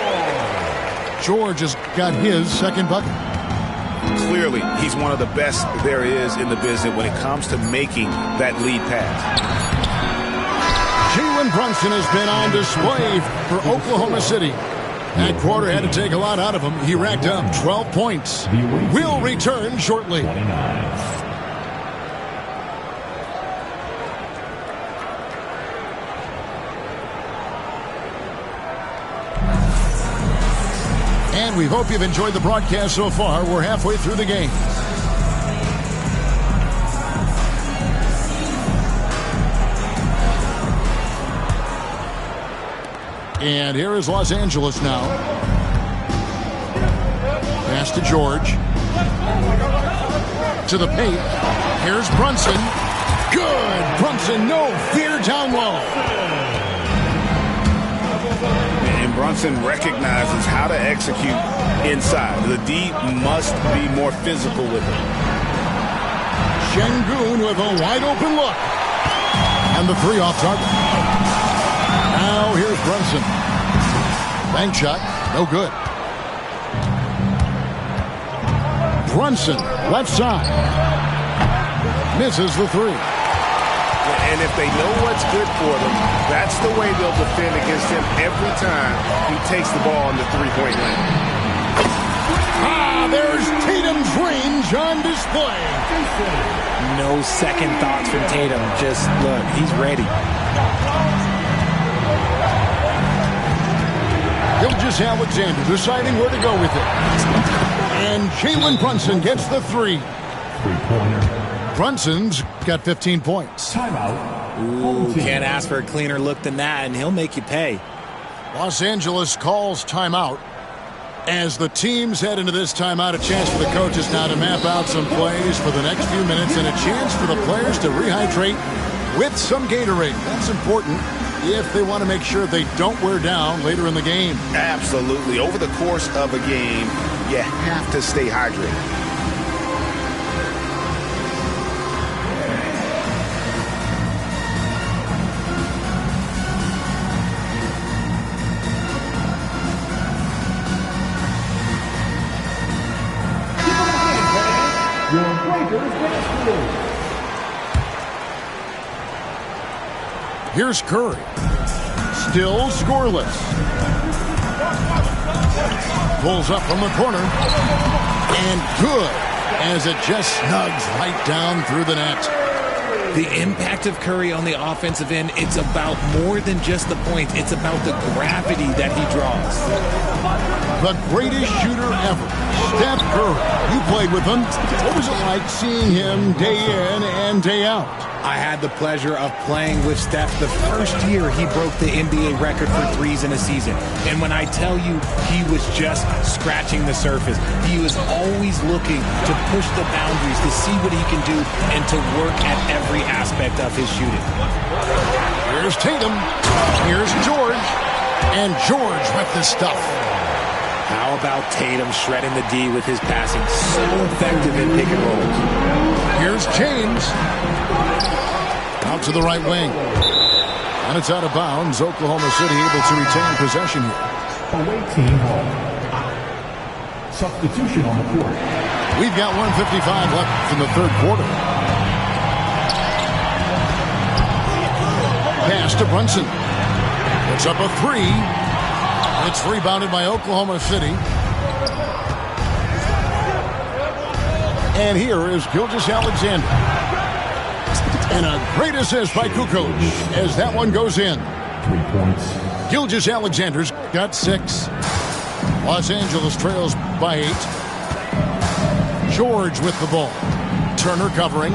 D: George has got his second bucket.
F: Clearly, he's one of the best there is in the business when it comes to making that lead pass.
D: Jalen Brunson has been on display for Oklahoma City. That quarter had to take a lot out of him. He racked up 12 points. We'll return shortly. And we hope you've enjoyed the broadcast so far. We're halfway through the game. And here is Los Angeles now. Pass to George. To the paint. Here's Brunson. Good. Brunson, no fear down low.
F: And Brunson recognizes how to execute inside. The D must be more physical with it.
D: Şengün with a wide open look. And the three off target. Now here's Brunson. Bank shot, no good. Brunson, left side. Misses the three.
F: And if they know what's good for them, that's the way they'll defend against him every time he takes the ball in the three-point line.
D: There's Tatum's range on display.
P: No second thoughts from Tatum. Just look, he's ready.
D: Gilgeous-Alexander deciding where to go with it. And Jalen Brunson gets the three. Brunson's got 15 points.
P: Ooh, can't ask for a cleaner look than that, and he'll make you pay.
D: Los Angeles calls timeout. As the teams head into this timeout, a chance for the coaches now to map out some plays for the next few minutes and a chance for the players to rehydrate with some Gatorade. That's important if they want to make sure they don't wear down later in the game.
F: Absolutely. Over the course of a game, you have to stay hydrated.
D: Here's Curry. Still scoreless. Pulls up from the corner. And good, as it just snugs right down through the net.
P: The impact of Curry on the offensive end, it's about more than just the points. It's about the gravity that he draws.
D: The greatest shooter ever, Steph Curry. You played with him. What was it like seeing him day in and day out?
P: I had the pleasure of playing with Steph the first year he broke the NBA record for threes in a season. And when I tell you he was just scratching the surface, he was always looking to push the boundaries, to see what he can do, and to work at every aspect of his shooting.
D: Here's Tatum. Here's George. And George with the stuff.
P: How about Tatum shredding the D with his passing? So effective in pick and rolls.
D: Here's James. Out to the right wing. And it's out of bounds. Oklahoma City able to retain possession here.
H: Away team ball. Substitution on the court.
D: We've got 1:55 left in the third quarter. Pass to Brunson. It's up a three. It's rebounded by Oklahoma City. And here is Gilgeous-Alexander. And a great assist by Kukoc as that one goes in.
H: 3 points.
D: Gilgeous-Alexander's got 6. Los Angeles trails by 8. George with the ball. Turner covering.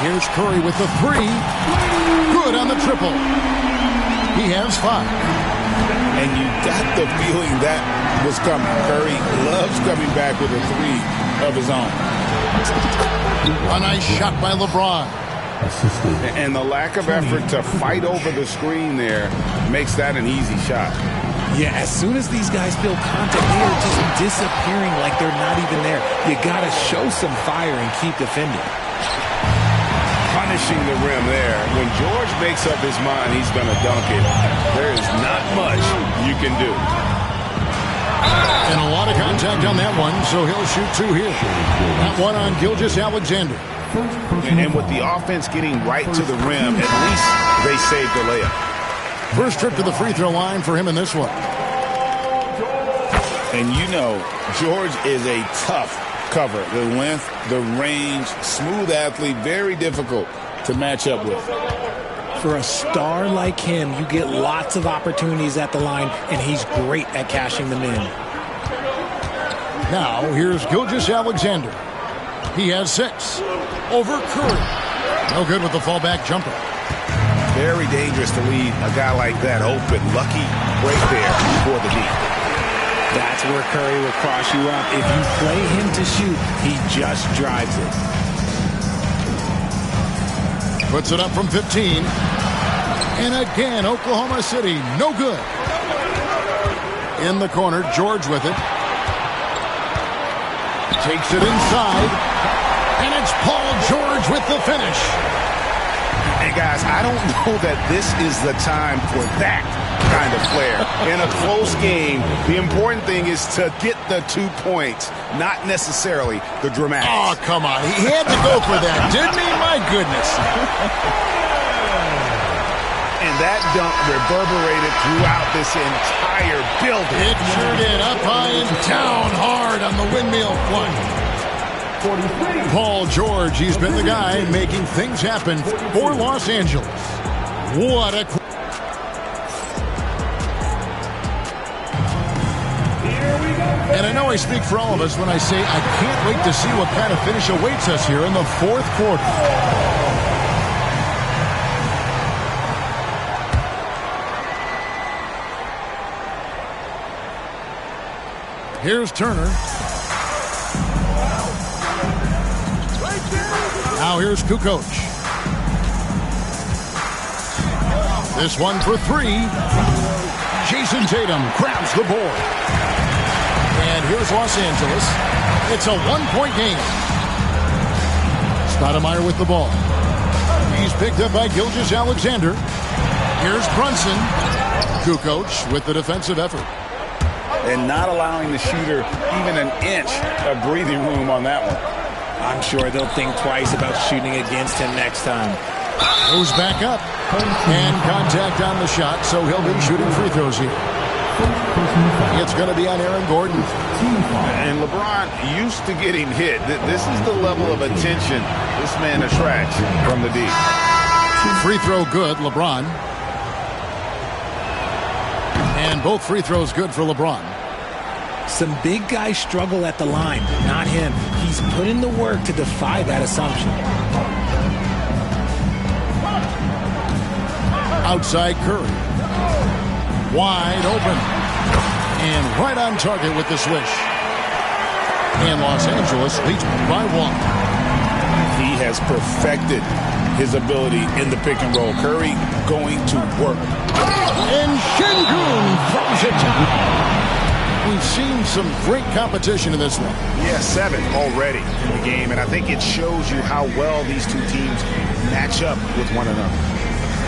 D: Here's Curry with the 3. Good on the triple. He has 5.
F: And you got the feeling that was coming. Curry loves coming back with a 3 of his own.
D: A nice shot by LeBron.
F: And the lack of effort to fight over the screen there makes that an easy shot.
P: Yeah, as soon as these guys feel contact, they are just disappearing like they're not even there. You got to show some fire and keep defending.
F: Punishing the rim there. When George makes up his mind he's going to dunk it, there is not much you can do.
D: And a lot of contact on that one, so he'll shoot 2 here. That one on Gilgeous-Alexander.
F: And with the offense getting right to the rim, at least they saved the layup.
D: First trip to the free throw line for him in this one.
F: And you know, George is a tough cover. The length, the range, smooth athlete, very difficult to match up with.
P: For a star like him, you get lots of opportunities at the line, and he's great at cashing them in.
D: Now, here's Gilgeous-Alexander. He has 6. Over Curry. No good with the fallback jumper.
F: Very dangerous to leave a guy like that open. Lucky break there for the deep.
P: That's where Curry will cross you up. If you play him to shoot, he just drives it.
D: Puts it up from 15. And again, Oklahoma City, no good. In the corner, George with it. Takes it inside. And it's Paul George with the finish.
F: And guys, I don't know that this is the time for that kind of flair. In a close game, the important thing is to get the 2 points, not necessarily the dramatics.
D: Oh, come on. He had to go for that, didn't he? My goodness.
F: And that dunk reverberated throughout this entire building.
D: It sure did. Up high and down hard on the windmill front. Paul George, he's been the guy making things happen for Los Angeles. What a... And I know I speak for all of us when I say I can't wait to see what kind of finish awaits us here in the fourth quarter. Here's Turner. Now here's Kukoc. This one for 3. Jason Tatum grabs the board. And here's Los Angeles. It's a 1-point game. Stoudemire with the ball. He's picked up by Gilgeous-Alexander. Here's Brunson. Kukoc with the defensive effort.
F: And not allowing the shooter even an inch of breathing room on that one.
P: I'm sure they'll think twice about shooting against him next time.
D: Goes back up. And contact on the shot, so he'll be shooting free throws here. It's going to be on Aaron Gordon.
F: And LeBron used to getting hit. This is the level of attention this man attracts from the deep.
D: Free throw good, LeBron. And both free throws good for LeBron.
P: Some big guys struggle at the line, not him. He's put in the work to defy that assumption.
D: Outside Curry. Wide open. And right on target with the swish. And Los Angeles leads by 1.
F: He has perfected his ability in the pick and roll. Curry going to work.
D: And Şengün throws it down. We've seen some great competition in this one.
F: Yeah, 7 already.
E: game, and I think it shows you how well these two teams match up with one another.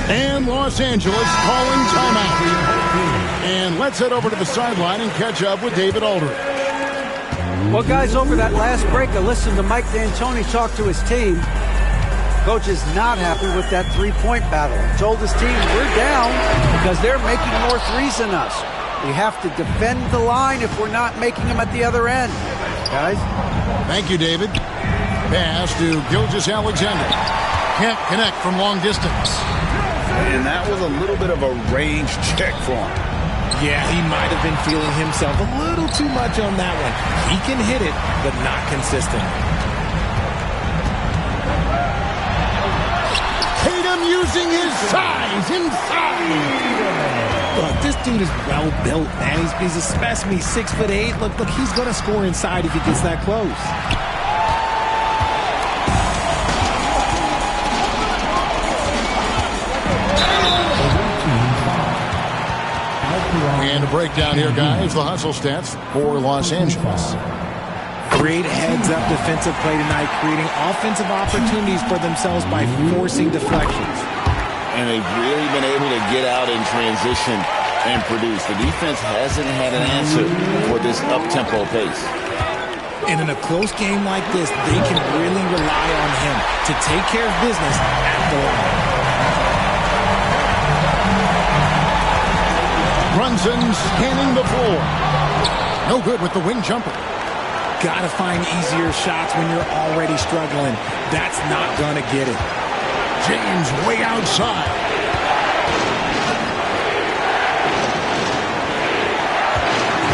D: And Los Angeles calling timeout. And let's head over to the sideline and catch up with David Aldridge.
I: Well, guys, over that last break, I listened to Mike D'Antoni talk to his team. Coach is not happy with that three-point battle. He told his team, we're down because they're making more threes than us. We have to defend the line if we're not making them at the other end. Guys?
D: Thank you, David. Pass to Gilgeous-Alexander. Can't connect from long distance.
F: And that was a little bit of a range check for him.
P: Yeah, he might have been feeling himself a little too much on that one. He can hit it, but not consistent.
D: Tatum using his size inside.
P: Look, this dude is well built, man. He's a specimen. He's 6'8". Look, he's going to score inside if he gets that close.
D: And a breakdown here, guys. The hustle stats for Los Angeles.
P: Great heads-up defensive play tonight, creating offensive opportunities for themselves by forcing deflections.
F: And they've really been able to get out in transition and produce. The defense hasn't had an answer for this up-tempo pace.
P: And in a close game like this, they can really rely on him to take care of business at the line.
D: Brunson scanning the floor. No good with the wing jumper.
P: Gotta find easier shots when you're already struggling. That's not gonna get it.
D: James way outside.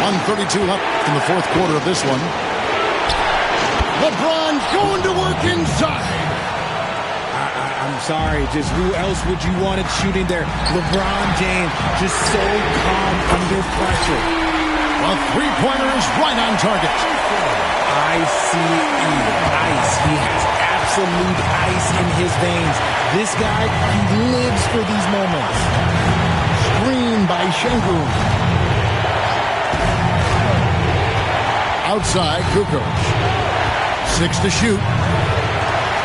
D: .132 left in the fourth quarter of this one. LeBron going to work inside.
P: I'm sorry, just who else would you want it shooting there? LeBron James, just so calm under pressure.
D: A three-pointer is right on target.
P: ICE, ice. He has absolute ice in his veins. This guy, he lives for these moments.
D: Screen by Şengün. Outside, Kukoc. 6 to shoot.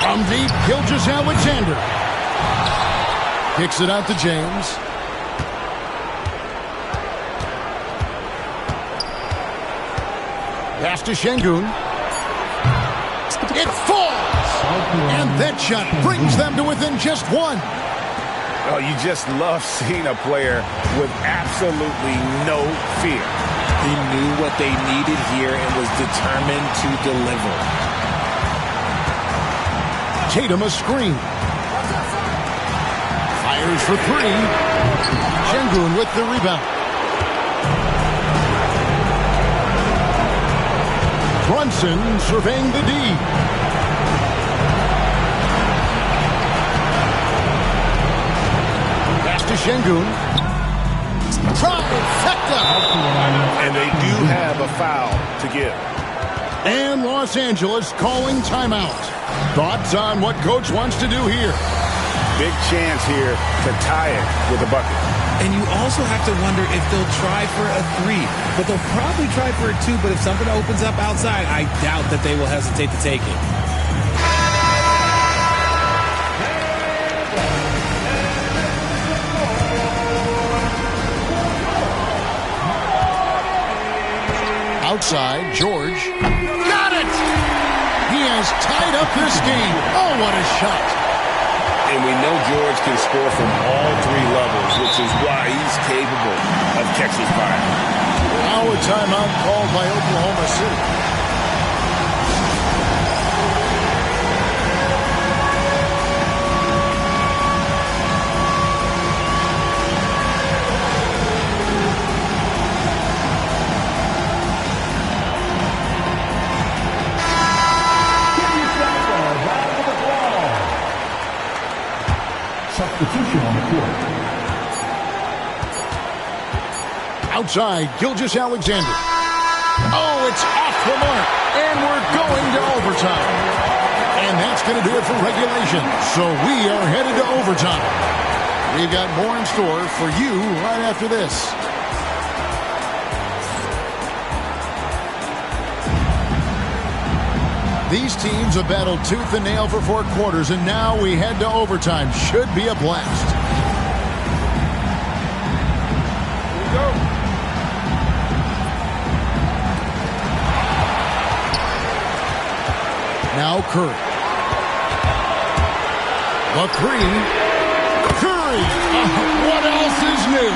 D: From deep, Gilgeous-Alexander. Kicks it out to James. Pass to Şengün. It falls! And that shot brings them to within just one.
E: Oh, you just love seeing a player with absolutely no fear.
P: He knew what they needed here and was determined to deliver.
D: Tatum a screen. Fires for three. Şengün with the rebound. Brunson surveying the D. Pass to Şengün. Trifecta.
E: And they do have a foul to give.
D: And Los Angeles calling timeout. Thoughts on what Coach wants to do here?
E: Big chance here to tie it with a bucket.
P: And you also have to wonder if they'll try for a three. But they'll probably try for a two. But if something opens up outside, I doubt that they will hesitate to take it.
D: Outside, George. Got it! He has tied up this game. Oh, what a shot.
F: And we know George can score from all three levels, which is why he's capable of catching fire.
D: Now a timeout called by Oklahoma City.
H: Substitution on the court.
D: Outside, Gilgeous-Alexander. Oh, it's off the mark. And we're going to overtime. And that's going to do it for regulation. So we are headed to overtime. We've got more in store for you right after this. These teams have battled tooth and nail for 4 quarters, and now we head to overtime. Should be a blast.
E: Here we go.
D: Now Curry. The 3. Curry. What else is new?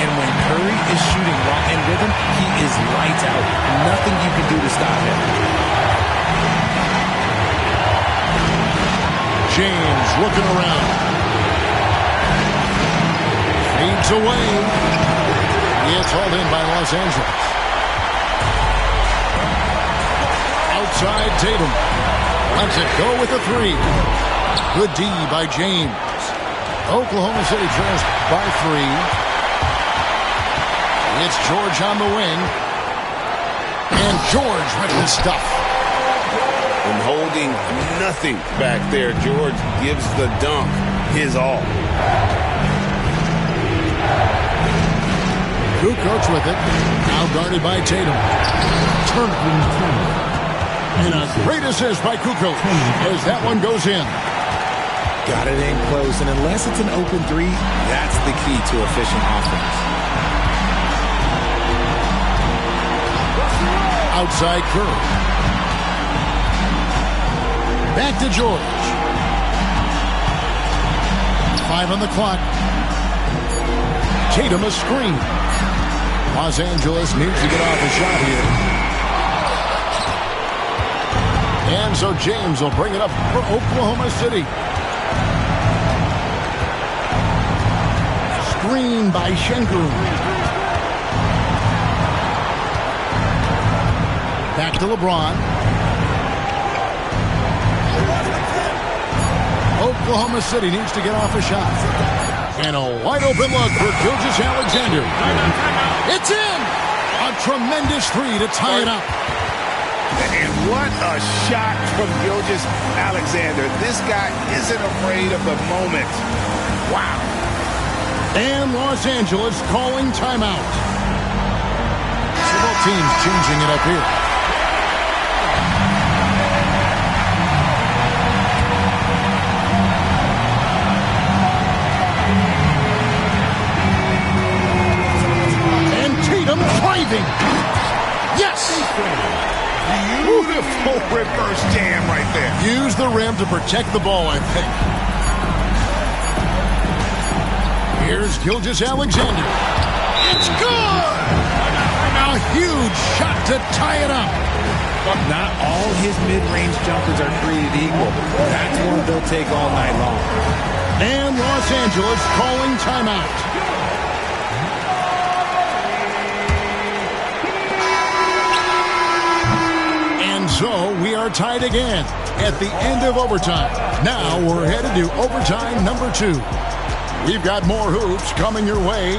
P: And when Curry is shooting raw in rhythm, he is lights out. Nothing you can do to stop him.
D: James looking around. Fades away. It's hauled in by Los Angeles. Outside Tatum. Lets it go with a 3. Good D by James. Oklahoma City trails by 3. It's George on the wing. And George with the stuff.
F: And holding nothing back there, George gives the dunk his all.
D: Kukoc with it. Now guarded by Tatum. Turner. And a great assist by Kukoc as that one goes in.
P: Got it in close, and unless it's an open 3, that's the key to efficient offense.
D: Outside Curry. Back to George. 5 on the clock. Tatum a screen. Los Angeles needs to get off a shot here. And so James will bring it up for Oklahoma City. Screen by Şengün. Back to LeBron. Oklahoma City needs to get off a shot. And a wide open look for Gilgeous-Alexander. It's in! A tremendous 3 to tie it up.
F: And what a shot from Gilgeous-Alexander. This guy isn't afraid of the moment. Wow.
D: And Los Angeles calling timeout. So both teams changing it up here. Driving. Yes!
F: Beautiful reverse jam right there.
D: Use the rim to protect the ball, I think. Here's Gilgeous-Alexander. It's good! A huge shot to tie it up.
P: Not all his mid-range jumpers are created equal. That's one they'll take all night long.
D: And Los Angeles calling timeout. So we are tied again at the end of overtime. Now we're headed to overtime number 2. We've got more hoops coming your way.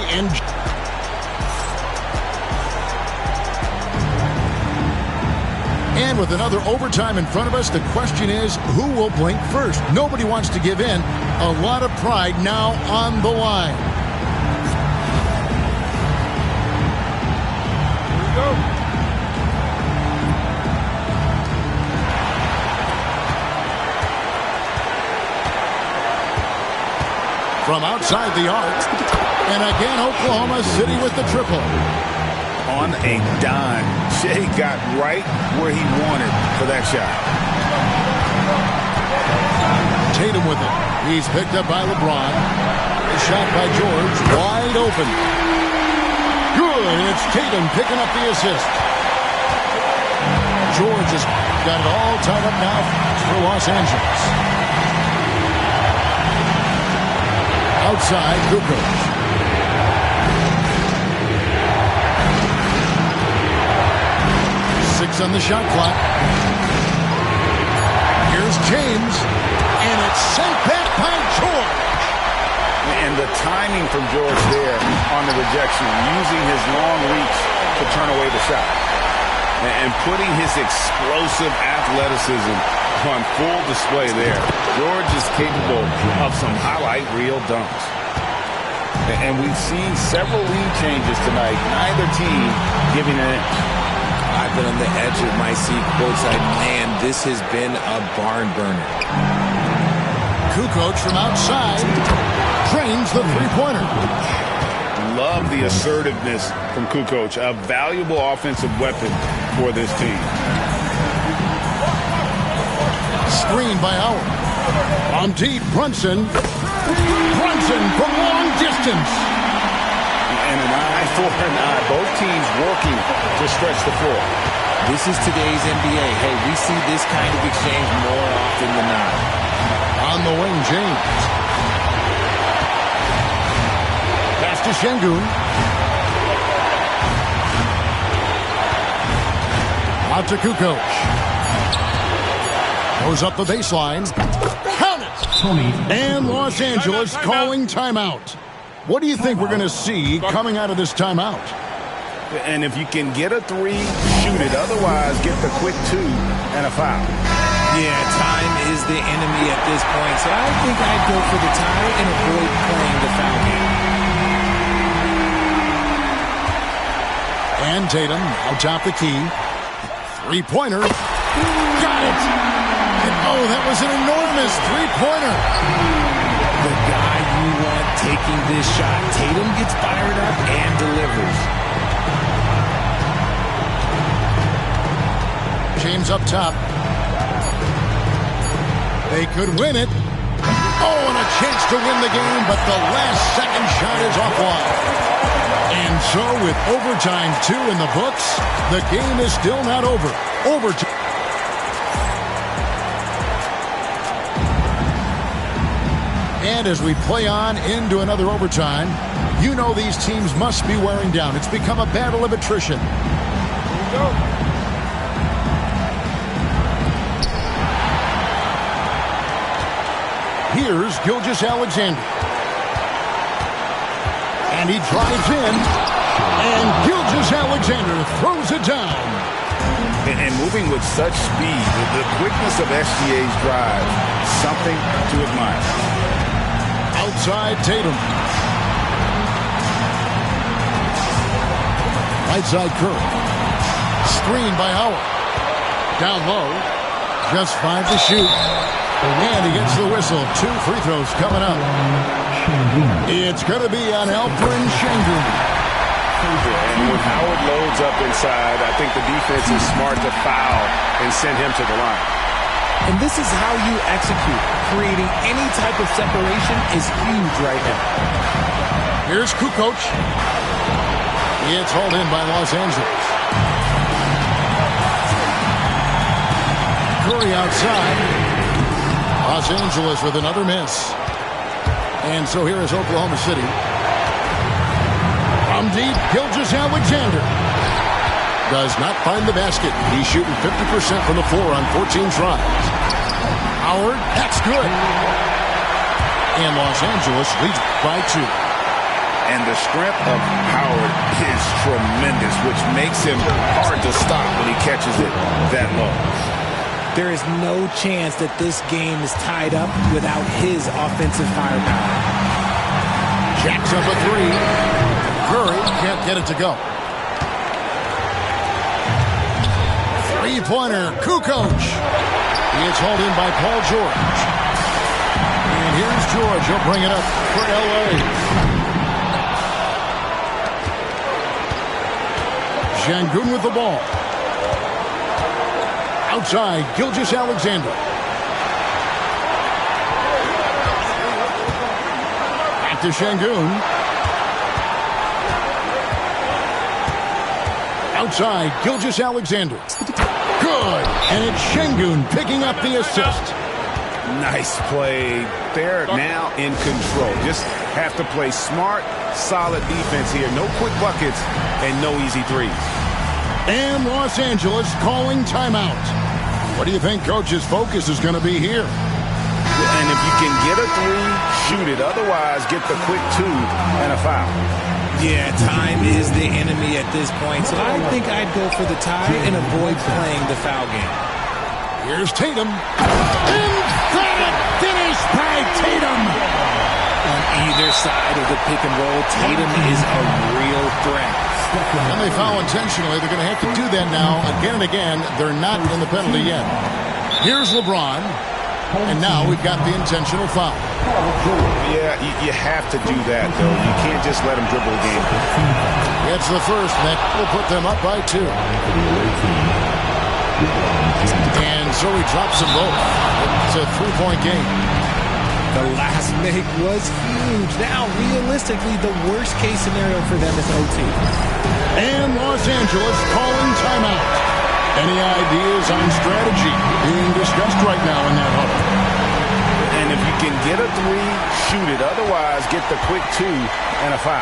D: And with another overtime in front of us, the question is, who will blink first? Nobody wants to give in. A lot of pride now on the line.
E: Here we go.
D: From outside the arc. And again, Oklahoma City with the triple.
F: On a dime. Shea got right where he wanted for that shot.
D: Tatum with it. He's picked up by LeBron. A shot by George. Wide open. Good. It's Tatum picking up the assist. George has got it all tied up now for Los Angeles. Outside, Kukoc. 6 on the shot clock. Here's James, and it's sent back by George.
F: And the timing from George there on the rejection, using his long reach to turn away the shot. And putting his explosive athleticism on full display there. George is capable of some highlight reel dunks. And we've seen several lead changes tonight. Neither team giving an inch.
P: I been on the edge of my seat courtside. Man, this has been a barn burner.
D: Kukoc from outside drains the three-pointer.
F: Love the assertiveness from Kukoc, a valuable offensive weapon for this team.
D: Screen by Howard. On deep, Brunson. Brunson from long distance.
F: And an eye for an eye. Both teams working to stretch the floor.
P: This is today's NBA. Hey, we see this kind of exchange more often than not.
D: On the wing, James. Pass to Şengün. Out to Kukoc. Goes up the baseline. Count it! And Los Angeles calling timeout. What do you think we're going to see coming out of this timeout?
F: And if you can get a three, shoot it. Otherwise, get the quick two and a foul.
P: Yeah, time is the enemy at this point. So I think I'd go for the tie and avoid playing the foul game.
D: And Tatum out top the key. Three-pointer. Got it! And oh, that was an enormous three-pointer.
P: The guy you want taking this shot. Tatum gets fired up and delivers.
D: James up top. They could win it. Oh, and a chance to win the game, but the last second shot is offline. And so with overtime 2 in the books, the game is still not over. Overtime. And as we play on into another overtime, you know these teams must be wearing down. It's become a battle of attrition. Here we go. Here's Gilgeous-Alexander. And he drives in. And Gilgeous-Alexander throws it down.
F: And moving with such speed, the quickness of SGA's drive, something to admire.
D: Outside Tatum. Right side Curry. Screen by Howard. Down low. Just 5 to shoot. And he gets the whistle. 2 free throws coming up. It's going to be on Alperen Şengün.
F: And when Howard loads up inside, I think the defense is smart to foul and send him to the line.
P: And this is how you execute. Creating any type of separation is huge right now.
D: Here's Kukoc. It's hauled in by Los Angeles. Curry outside. Los Angeles with another miss. And so here is Oklahoma City. From deep, Gilgeous-Alexander does not find the basket. He's shooting 50% from the floor on 14 tries. Howard, that's good. And Los Angeles leads by 2.
F: And the strength of Howard is tremendous, which makes him hard to stop when he catches it that low.
P: There is no chance that this game is tied up without his offensive firepower.
D: Jacks up a 3. Curry can't get it to go. Three-pointer, Kukoc. It's hauled in by Paul George. And here's George. He'll bring it up for L.A. Şengün with the ball. Outside, Gilgeous-Alexander. Back to Şengün. Outside, Gilgeous-Alexander. Good. And it's Şengün picking up the assist.
F: Nice play. They're now in control. Just have to play smart, solid defense here. No quick buckets and no easy threes.
D: And Los Angeles calling timeout. What do you think Coach's focus is going to be here?
F: And if you can get a 3, shoot it. Otherwise, get the quick 2 and a foul.
P: Yeah, time is the enemy at this point, so I think I'd go for the tie and avoid playing the foul game.
D: Here's Tatum. Emphatic finish by Tatum.
P: An either side of the pick and roll. Tatum is a real threat.
D: And they foul intentionally. They're going to have to do that now again and again. They're not in the penalty yet. Here's LeBron. And now we've got the intentional foul.
E: Yeah, you have to do that, though. You can't just let them dribble the game.
D: It's the first. That will put them up by 2. And so he drops them both. It's a 3-point game.
P: The last make was huge. Now, realistically, the worst-case scenario for them is OT.
D: And Los Angeles calling timeout. Any ideas on strategy being discussed right now in that huddle?
E: And if you can get a 3, shoot it. Otherwise, get the quick 2 and a foul.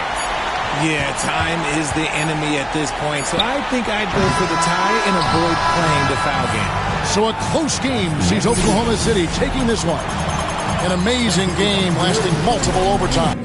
P: Yeah, time is the enemy at this point. So I think I'd go for the tie and avoid playing the foul game.
D: So a close game sees Oklahoma City taking this one. An amazing game lasting multiple overtime.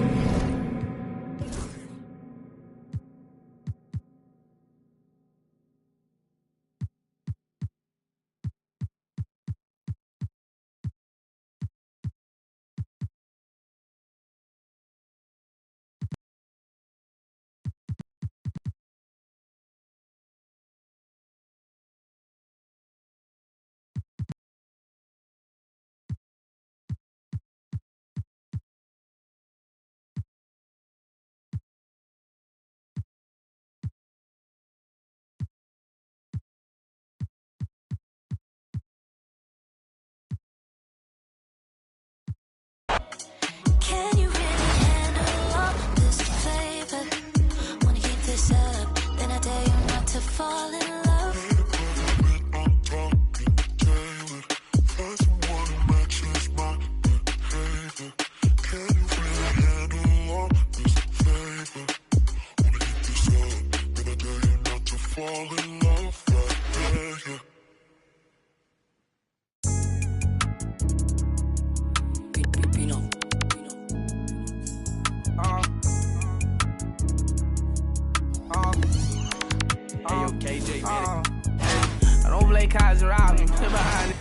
C: Fall in love.
Q: KJ, man. I don't play Kaiser out. I'm behind it.